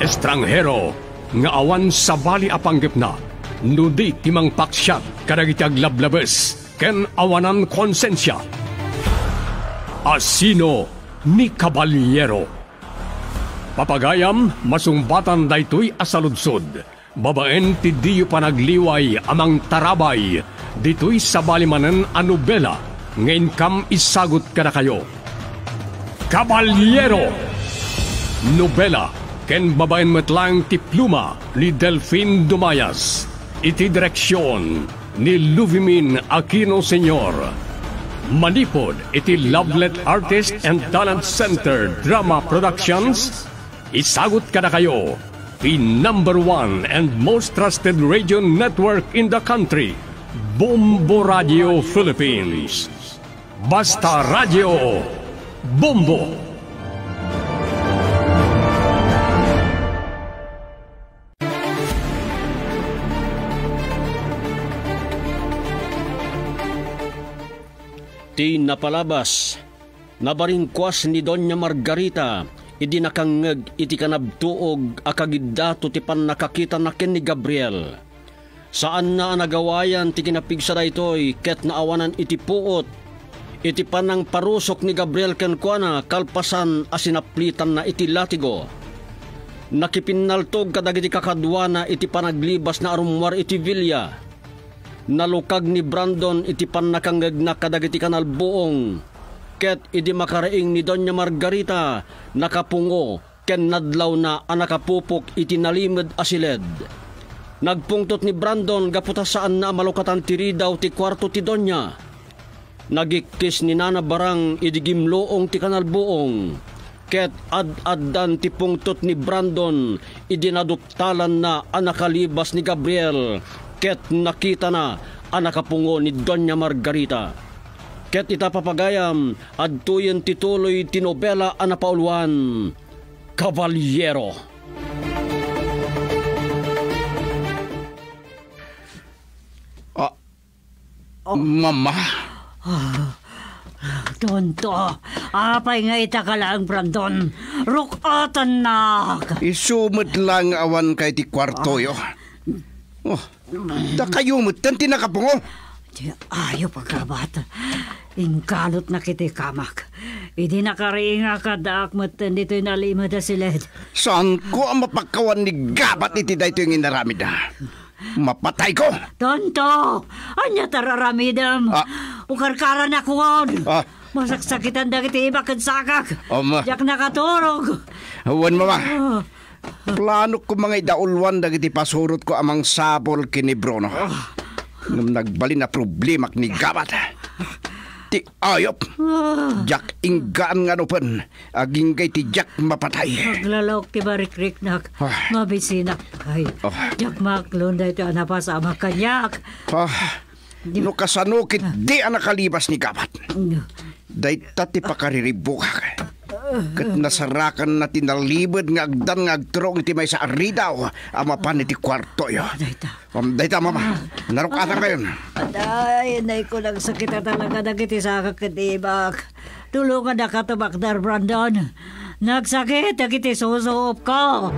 estranghero nga awan sa bali apanggip na nudi timang paksyat kadagiti aglablabes ken awanan konsensya. Asino ni Caballero. Papagayam masumbatan daytoy asaludsod. Babaen ti diyo panagliway amang tarabay ditoy sa balimanen a nobela ngayon kam isagot kada kayo. Caballero. Nobela ken babaen metlang ti pluma ni Delfin Dumayas. Iti direksyon ni Luvimin Aquino Sr. Manipod iti Lovelet Artist and Talent Center Drama Productions. Isagot kada kayo. The #1 and most trusted radio network in the country, Bombo Radio Philippines. Basta Radio Bombo. Ti napalabas, nabaringkwas ni Doña Margarita, idi nakangeg iti kanabtuog akagiddato ti pan nakakita na ken ni Gabriel. Saan na nagawayan ti kinapigsa daytoy ket naawanan iti puot, iti panang parusok ni Gabriel ken kuana kalpasan asinaplitan na iti latigo. Nakipinnaltog kadagiti kakadwana iti panaglibas na arumwar iti Villa. Nalukag ni Brandon iti pan nakangeg na kadagiti kanalbuong. Ket idi makaraing ni Doña Margarita nakapungo ken nadlaw na anakapupok iti nalimed asiled. Nagpungtot ni Brandon gaputa saan na malukatan tiri daw ti kwarto ti Doña. Nagikis ni Nana Barang idi gimloong ti kanalbuong. Ket ad-addan ti pungtot ni Brandon idi naduptalan na anakalibas ni Gabriel. Ket nakita na anakapungo ni Doña Margarita. Ket ita papagayam, adtuyen tituloy tinobela anapauluan, Caballero. Mama. Tonto, apay nga itakalang Brandon, rukatan na. Isumot lang awan kay ti kwarto yo. Da kayo mutan tinakapungo. Ayaw pagkabat. Ingkalot na kiti kamak. Idi nakariinga kadak matan dito'y nalimad na silid. Saan ko ang mapakawan ni gabat iti dayto yung inaramid na? Mapatay ko! Tonto! Anya tararamidam! Ukarkaran ako on! Masaksakitan da kiti ibakad sakak! Jak nakaturog! Awan mama! Plano ko mga idaulwan da kiti pasurot ko amang sabol kini Bruno. Nung nagbalin na problema ni gabat. Ti ayop. Jak inggaan nga nupan. Aging kay ti Jak mapatay. Maglalawak ti barik-rik nak. Mabisinak kay. Jak maklon da ito anapasama kanyak. No kasanukit di anakalibas ni gabat. Day tati pakariribukak. Kat nasarakan na tinalibad nga agdan nga agturong iti may sa aridaw amapan iti kwarto yo. Dayta mama, narukatan kayo. Aday, nay ko lang sakit na talaga nagiti sa kakatibak. Tulungan na katabakdar, Brandon. Nagsakit, nagiti susuop ko.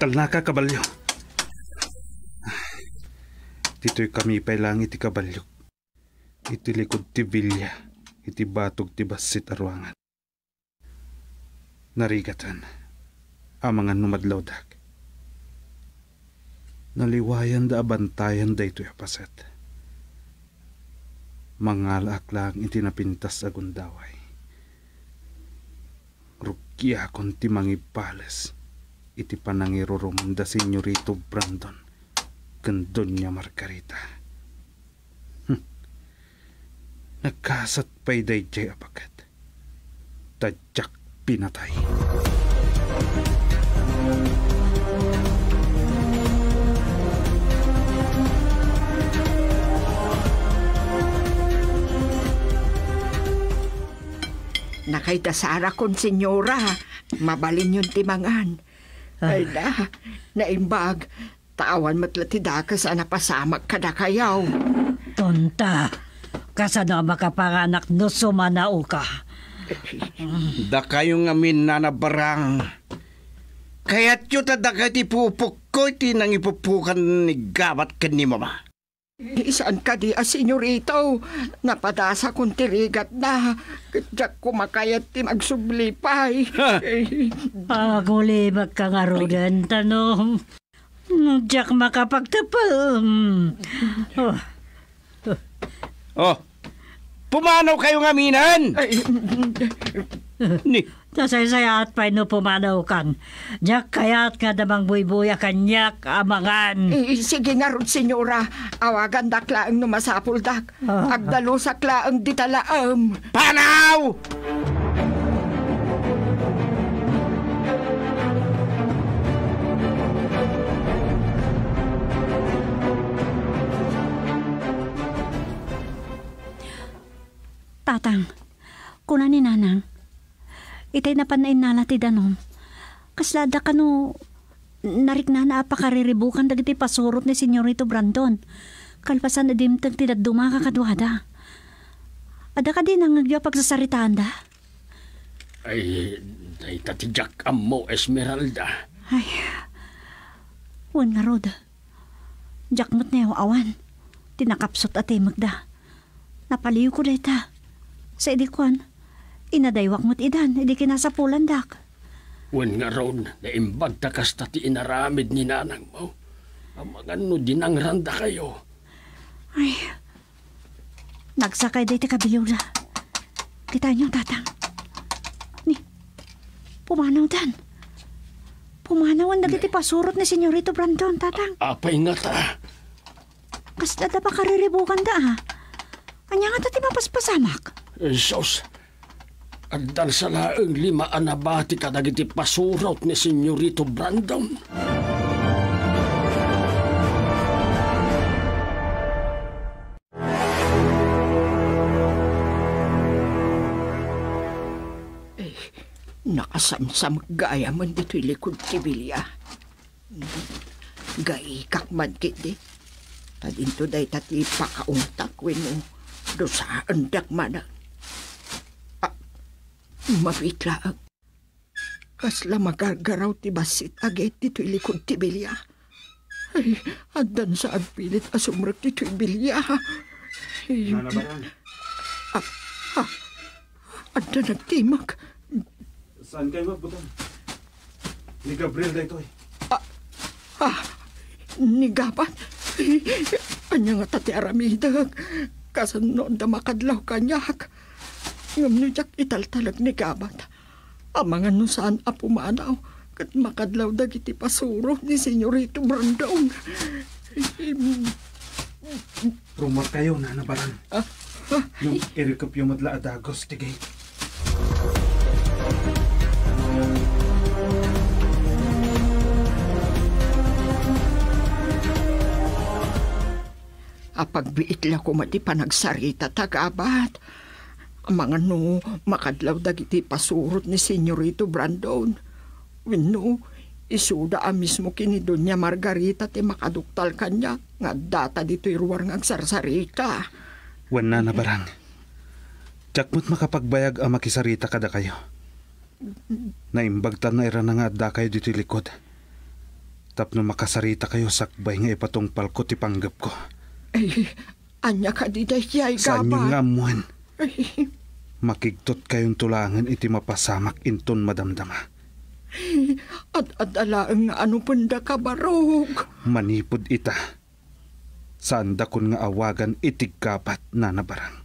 Talnaka, Kabalyo. Dito'y kami pa'y lang iti Kabalyo. Iti likod ti Villa, iti batog ti basit arwangan. Narigatan, amangan numadlawdak. Naliwayan da abantayan da ito'y apaset. Mangalak lang iti napintas agundaway. Rukya kon ti mangipales. Iti panangirurum da Senyorito Brandon ken Doña Margarita. Nagkasat pa'y dayjay apakat. Tadyak pinatay. Nakaitasara kon senyora. Mabalin yung timangan. Ay na, naimbag. Tawan matlatida ka sa napasamak kada kayaw. Tonta, kasano makapanganak no sumanao ka. Da kayong amin na nabarang. Kaya't yun tadagay ti pupuk ko iti nang ipupukan ni gabat ka ni mama. Isaan ka di senyorito? Napadasa kong tirigat na. Kadyak kumakayat ti magsublipay. Pagulibag ka nga rodan, tanong. Diyak makapagtapal. Pumanaw kayong aminan! Ni. Nasaysayat pa no pumanaw kang. Diyak kaya't nga damang buybuya kanyak amangan. Sige nga ron, senyora. Awagan daklaang numasapul dak. Agdalo sa klaang ditalaam. Panaw! Tatang, kuna ni nanang, itay na panain nala ti danom. Kaslada ka no, narik na napakariribukan dagiti pasurot ni Senyorito Brandon. Kalpasan na dimtag ti daduma kakadwada. Ada ka din ang nagya pagsasaritaan da? Ay tatijak ammo, Esmeralda. Ay, wan nga rod. Jakmot na yung awan. Tinakapsot at magda. Napaliw ko deta. Sa idikwan, inadaywak mo't idan, idi kinasapulan dak. Wan nga ron, naimbag takas tati inaramid ni nanang mo. Amangan no dinangranda kayo. Ay, nagsakay day ti kabilaw da. Kita niyong tatang. Ni, pumanaw dan. Pumanaw ang dagiti pasurot ni Senyorito Brandon, tatang. Apay nga ta. Kasda da pa kariribukan da, ha? Kanya nga tati mapaspasamak. Sos, addan sa laeng 5 anabati kadagiti pasurot ni Senyorito Brandon. Nakasamsam gaya man dito'y likod tibilya. Gaikak man kiti. Tadinto day tati pakauntak wino. Dosaan dak mana. Mabitlaang. Kasla magargaraw ti basit agit dito'y likod tibilya. Ay, adan sa agpilit asumrag dito'y bilya. Nanabaran. Adan nagtimag. Saan kayo magbutan? Ni Gabriel da ito eh. Ni Gabat? Anya nga tati aramidag. Kasan noon da makadlaw kanyak. Ngam nujak italtalag ni Gabat. Amangan no saan apumanaw. Kat makadlaw dagiti pasuro ni Senyorito Brandon. Rumor kayo, Nanabaran. Nung irikap yung madla adagos, tigay. Apagbiit la ko mati panagsarita tagabat. Mga no, makadlaw dagiti pasurot ni Senyorito Brandon. Wino, isuda mismo kini Doña Margarita ti makaduktal kanya nga data dito'y ruwar ng agsarsarita. Wan na barang. Tiyakmot makapagbayag ang makisarita kada kayo. Naimbagtan na ira na nga da kayo dito'y likod. Tapno makasarita kayo sakbay nga ipatungpal ko ti panggap ko. Ay, anya ka di dayay Gabat. Saan yung nga amuan? Makigtot kayong tulangan iti mapasamak inton madamdama. At alaang nga ano punda ka barog. Manipod ita. Saan dakon nga awagan itig Gabat, Nanabarang.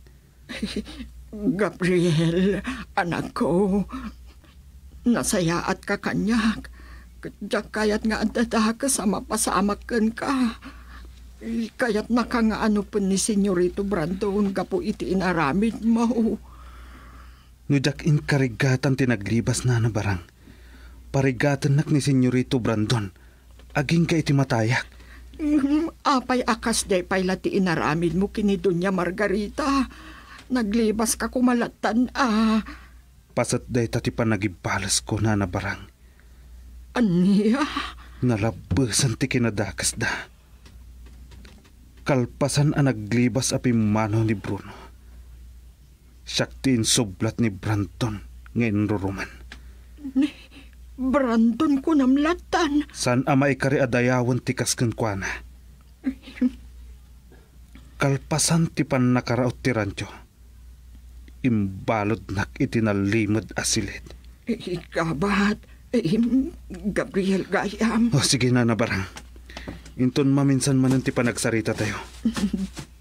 Gabriel, anak ko. Nasaya at kakanyak. Kadyak kayat nga adada ka sa mapasamakan ka. Kaya't nakangaano po ni Senyorito Brandon gapo iti inaramid mo. Nudak in karigatan tinaglibas na barang. Parigatan nak ni Senyorito Brandon. Aging ka iti matayak. Apay akas day pay lati inaramid mo kini Doña Margarita. Naglibas ka kumalatan Pasat day tati pa nagibalas ko na barang. Aniya? Nalabasan ti kinadakas da. Kalpasan ang naglibas api mano ni Bruno. Siyak sublat ni Brandon ngayon ruruman. Ni Brandon ko namlatan. San amay kari adayawan ti kasken kwa na. Kalpasan ti pan nakaraot ti rancho. Imbalod nak itinalimod asilid. Ikabat, Gabriel Gayam. O sige na nabarang. Inton maminsan man ti panagsarita tayo.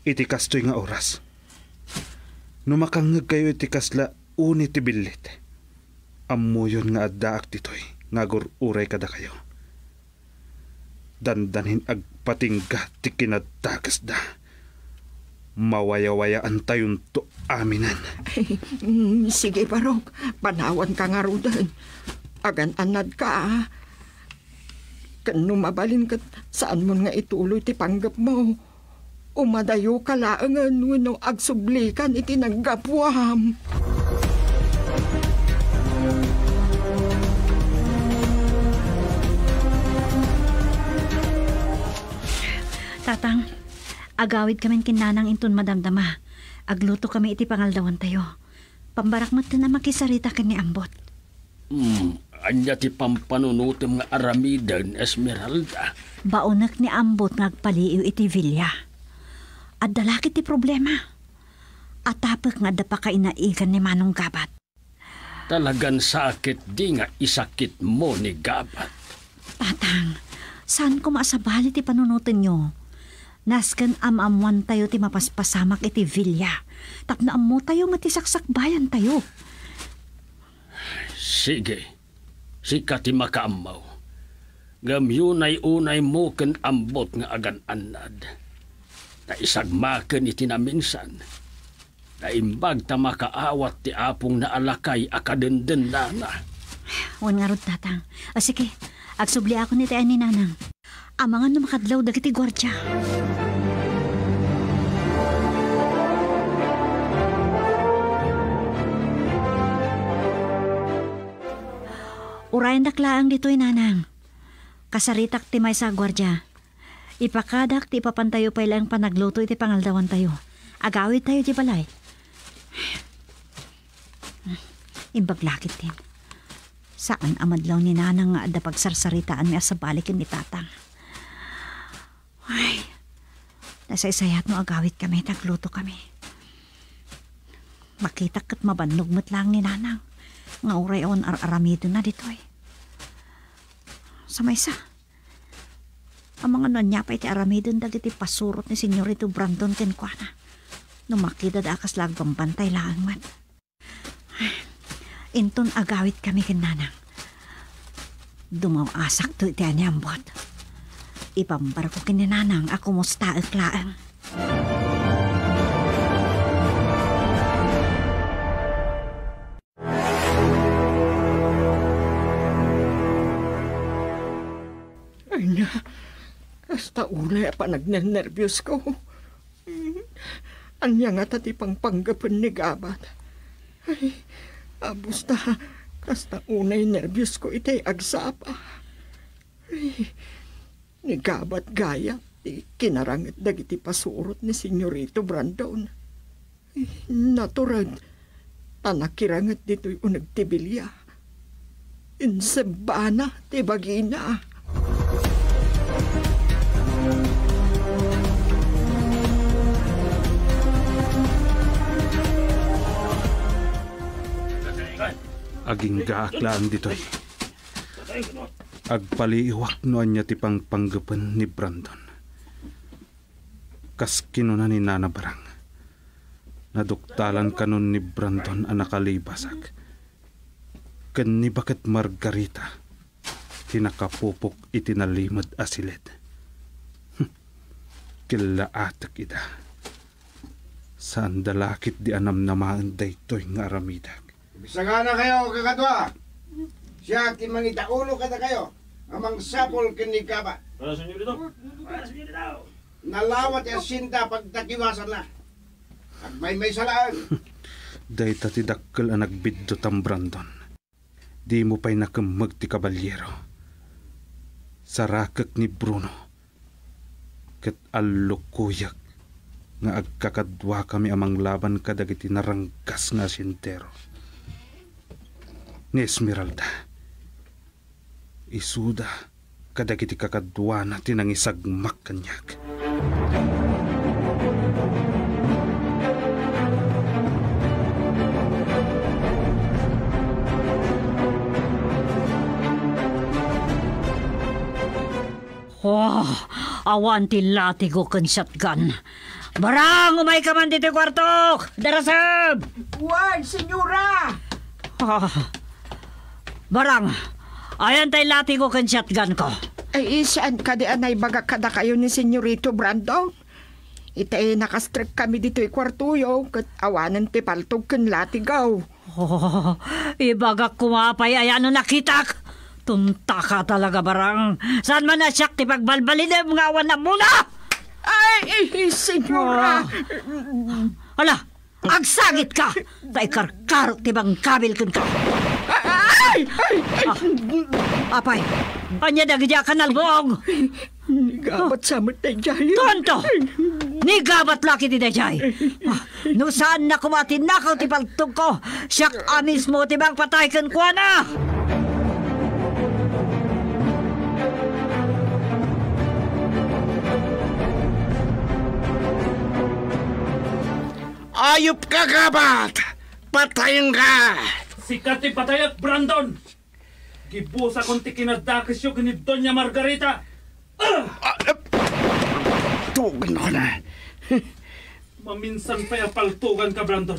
Itikas to'y nga oras. Numakangag kayo itikasla uni ti bilit. Amuyon nga addaak titoy. Ngagur uray kada kayo. Dandanin agpatingga ti kinadakas da. Mawaya-wayaan tayon to aminan. Sige Barok, panawan ka nga rudan. Agan-anad ka. Kano mabalin ka saan mo nga ituloy ti panggap mo. Umadayo ka laangan no agsublikan iti naggapwam. Tatang, agawid kami kinanang inton madamdama. Agluto kami iti pangaldawan tayo. Pambarak mo na makisarita ka ni Ambot. Anya ti pampanunutim nga aramidan, Esmeralda. Baunak ni Ambot nga agpaliiw iti Villa. At dalakit ti problema. At tapik nga da pa kainaigan ni Manong Gabat. Talagan sakit di nga isakit mo ni Gabat. Tatang, saan ko maasabali ti panunutin nyo? Nasken amamuan tayo ti mapaspasamak iti Villa. Tapna amo tayo matisaksak-bayan tayo. Sige. Sika ti makaamaw. Gamyunay-unay mo ken Ambot nga agan-anad. Na isagmaken iti naminsan. Na imbag ta makaawat ti apong na alakay akadenden nana. Wan nga rod, tatang. Sige, agsubli ako ni tayo ni Nanang. Amangan na makadlaw dagiti gwardya. Urayan daklaang dito'y Nanang. Kasaritak ti may sa gwardya. Ipakadak ti ipapantayo pa ilang panagluto iti pangaldawan tayo. Agawid tayo di balay. Imbaglakit din. Saan amadlaw ni Nanang nga adda pagsarsaritaan mi sa balikin ni Tatang. Ay, nasaysayat mo agawid kami, tagluto kami. Makita kat mabannog mo't lang ni Nanang. Nga uray on aramido na dito eh. Sa maysa. Ang mga nanyapay ti aramidon dagiti pasurot ni Senyorito Brandon kenkwana. Nung makita da akas lagbang bantay lang man. Inton agawit kami kinanang. Dumawasak to iti anyambot. Ipambar ko kininanang ako musta aklaang. Ay na, hasta ulay pa nagnenervyos ko. Anya nga tati pang panggapan ni Gabat. Ay, abos na, hasta unay nervyos ko itay agsapa. Ay, ni Gabat gaya, kinarangit dagiti pasurot ni Senyorito Brandon. Ay, naturad, tanakirangat dito'y unagtibilya. Insembana, tibagina. Aging gaaklaan dito'y. Agpaliiwak noan niya ti panggapan ni Brandon. Kas kinuna ni Nana Barang. Naduktalan kanon ni Brandon ang nakalibasak. Ken ni bakit Margarita tinakapupok itinalimad asilid. Kilaatak ida. Saan dalakit di anam namaan daytoy nga aramidag. Bisagana kayo, kakatwa. Siya kimangita ulo kada kayo. Amang sapol kinikaba. Para sa inyo dito. Para sa inyo dito. Nalawat ya sinta pagtakiwasan na. At may salaan. Dayta ti dakkel ang nagbiddo tam Brandon. Di mo pa'y nakamag ti kabalyero. sa rakak ni Bruno. Ket allukuyak nga agkakadwa kami amang laban kadagiti narangkas nga sintero. Ni Esmeralda, isuda kadagiti kakadwa na tinangisagmak kanyak. Oh, awan ti latigo kan shotgun. Barang, umay ka man dito kwarto! Darasab! Wag, senyora! Barang, ayan tayo latigo kan shotgun ko. Ay, saan ka di anay baga kada kayo ni Senyorito Brandon? Itay nakastrek kami dito kwarto yo, kat awanan ti paltog kan latigaw. Oh, ibagak kumapay ayan nakitak. Tunta ka talaga, Barang. Saan man na siyak ti pagbalbalin ng mga awan na muna? Ay, senyora! Hala, agsagit ka! Tay karkaro ti bang kabil kun ka. Ay! Apay, anya dagidya ka nalbong. Nigabat sa matay jay. Tonto! Nigabat laki ti dayjay. No saan na kumatin nakaw ti paltog ko, siyak amis mo ti bang patay kun kwa na. Ayop ka, gabat! Patayin ka! Sikat ti patayak, Brandon! Gibusa kong ti kinadakis yung ni Doña Margarita! Tugan ko na. Maminsan pa paltugan ka, Brandon.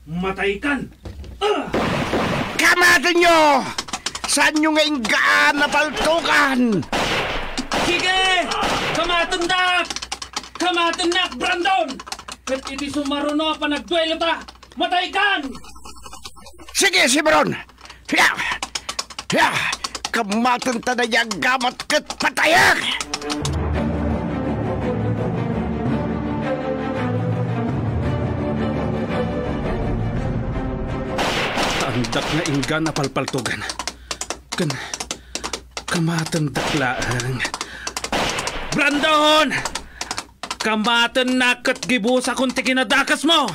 Matay kan! Kamatin nyo! Saan nyo nga inggaan na paltugan? Sige! Kamatundak! Kamatundak, Brandon! Kat iti sumaruno pa nagduelo ta! Matay kan! Sige, Sibron! Hiya! Hiya! Kamatan ta na yung gamat kat patayak! Tandak na inggan na palpaltugan. Kamatan daklaang. Brandon! Kamatan na kat gibusa kung ti kinadakas mo!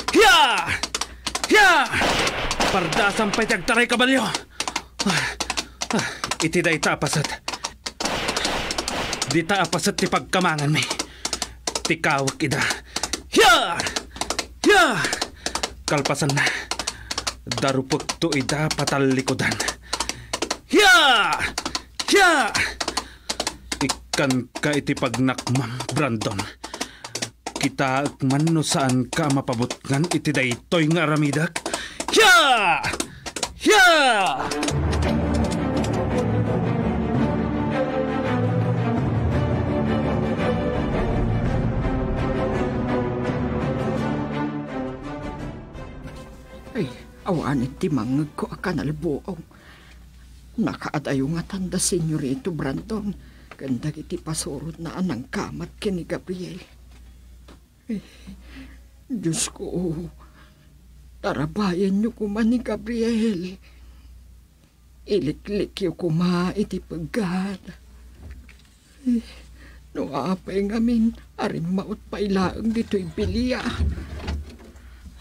Hiya! Hiya! Pardasan pa'y tagtaray kabalyo! Iti day tapasat. Di tapasat ti pagkamangan mi. Ti kawak ida. Hiya! Hiya! Kalpasan na. Darupot to ida patalikodan. Hiya! Hiya! Ikan ka iti pagnakmam, Brandon. Kita man no saan ka mapabutngan iti daytoy nga aramidak. Hiya! Hiya! Ay, awanin ti mangag ko akanalbuong. Nakaadayo nga tanda, Senyorito Brandon. Ganda iti pasurod na anang kamat kini Gabriel. Eh, Diyos ko, tarabayan niyo kuma ni Gabriel. Iliklik yu kuma iti pagad. Eh, no apay ngamin, aring maot pailaang dito'y bilya.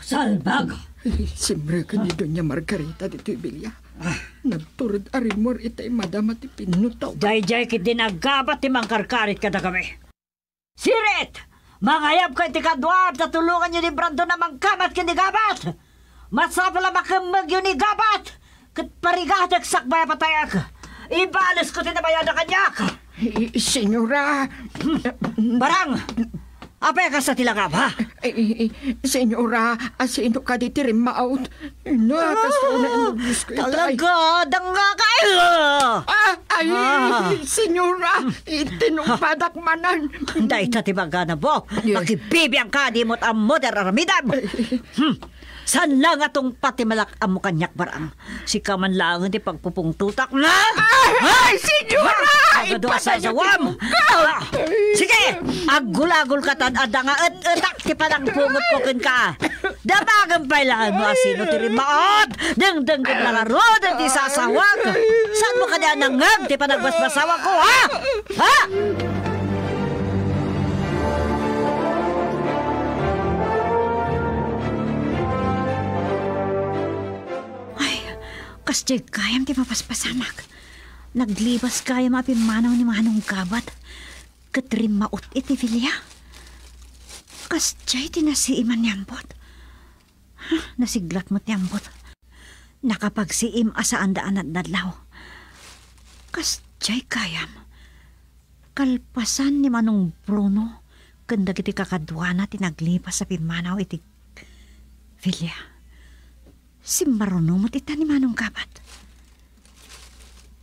Salbag! Simre ka ni Doña Margarita dito'y bilya. Nagturod arimor itay madama ti pinutaw. Jay kit dinagabat ti mangkarkarit kada kami. Sirit! Mangayab ka iti kadwab sa tulungan niyo ni Brandon na mangkamat kinigabat! Masapala makamag yun ni gabat! Kat parigatag sakbaya patayak! Ibalas ko tinabayan na kanyak! Senyora! Barang! Apay ka sa tilangap, ha? Senyora, asino ka di tirim maut? Talaga, dangga kayo! Senyora, itinumpadak manan. Dahil sa tibagana po, makibibiyang ka di mo't amo dararamidam. San lang atong pati malak amo kanyak barang. Si kaman lang di pagpupungtutak na. Ay, senyora! Pagado sa zawam. Sige, agul-agul ka tan ada nga etak ti panang pungot ko ken ka. Dabagan pailangan mo asino ti rimaot. Deng-deng ken langarod ti sasawag. Saan mo ka di nangag, di pa nagbasbasawa ko, ha? Ha? Ay, kasjay kayam ti mapaspasamak. Naglibas kayam apin manaw ni manong kabat. Katrin maut iti Vilya. Kasjay ti nasiiman niyambot. Nasiglat mo't niyambot. Nakapagsiim asaan daan at dadlaw. Kasjay kayam. Kalpasan ni manong Bruno. Kanda kiti kakadwana ti naglipas sa pimanaw iti Vilya. Si Maruno mo't ita ni manong kabat.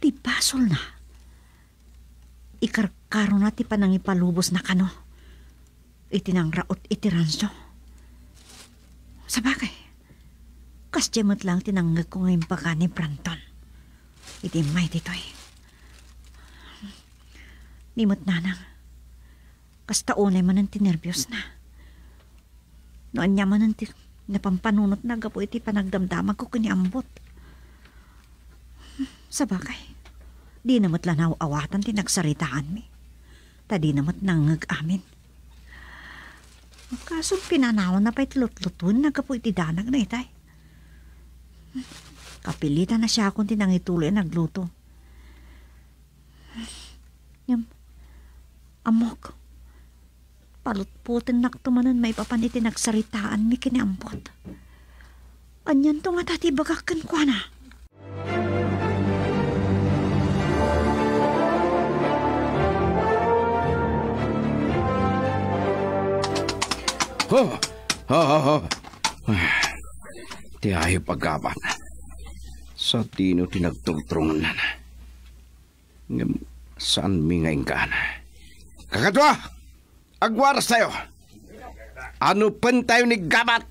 Ti basol na. Ikarkaro na ti panangipalubos na kano. Iti nang raot iti ranso. Sabagay, kasjemot lang tinanggag ko ngayon baka ni Branton. Iti may titoy. Nimot nanang, kastaunay man ang tinervyos na. Noon niya man ang napampanunot na gapo iti panagdamdamag ko kiniambot. Sabagay, di namot lanaw awatan ti nagsaritaan mi. Ta di namot nangag amin. Kaso pinanawan na pa'y tilot-lutun nagapo iti danag na itay. Kapilitan na siya kung tinangituloy nagluto. Amok, palutputin naktumanan may papaniti nagsaritaan mi kiniambot. Anyan to nga tati bagakan kwa na. Ti ayo paggaban. Sa tino tinagtultrungan na. Saan mi ngayon ka na? Kakatwa! Agwaras tayo! Ano pan tayo ni gabat?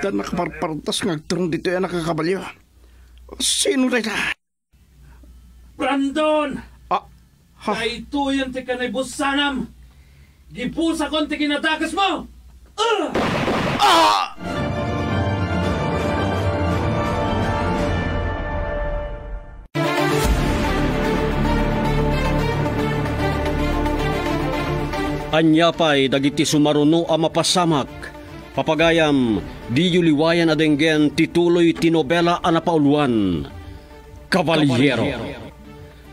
Da nakaparpartas ngagturong dito yan nakakabalyo. Sino rin na? Brandon! Kaito yan ti kanay busanam! Gipusa kon ti kinatakas mo! Anyapay dagiti sumaruno a mapasamak. Papagayam, di yuliwayan adenggen tituloy tinobela a napauluan. Caballero.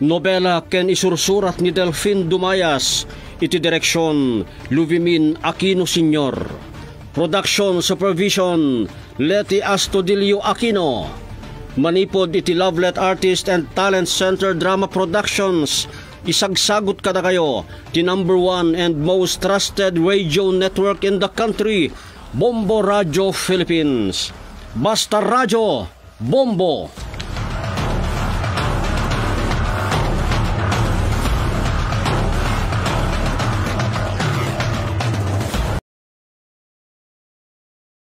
Nobela ken isursurat ni Delfin Dumayas, iti direksyon Luvimin Aquino Sr. Production Supervision Leti Astudillo Aquino. Manipod iti Lovelet Artist and Talent Center Drama Productions. Isagsagot kada kayo, the #1 and most trusted radio network in the country, Bombo Radio Philippines. Basta Radio, Bombo!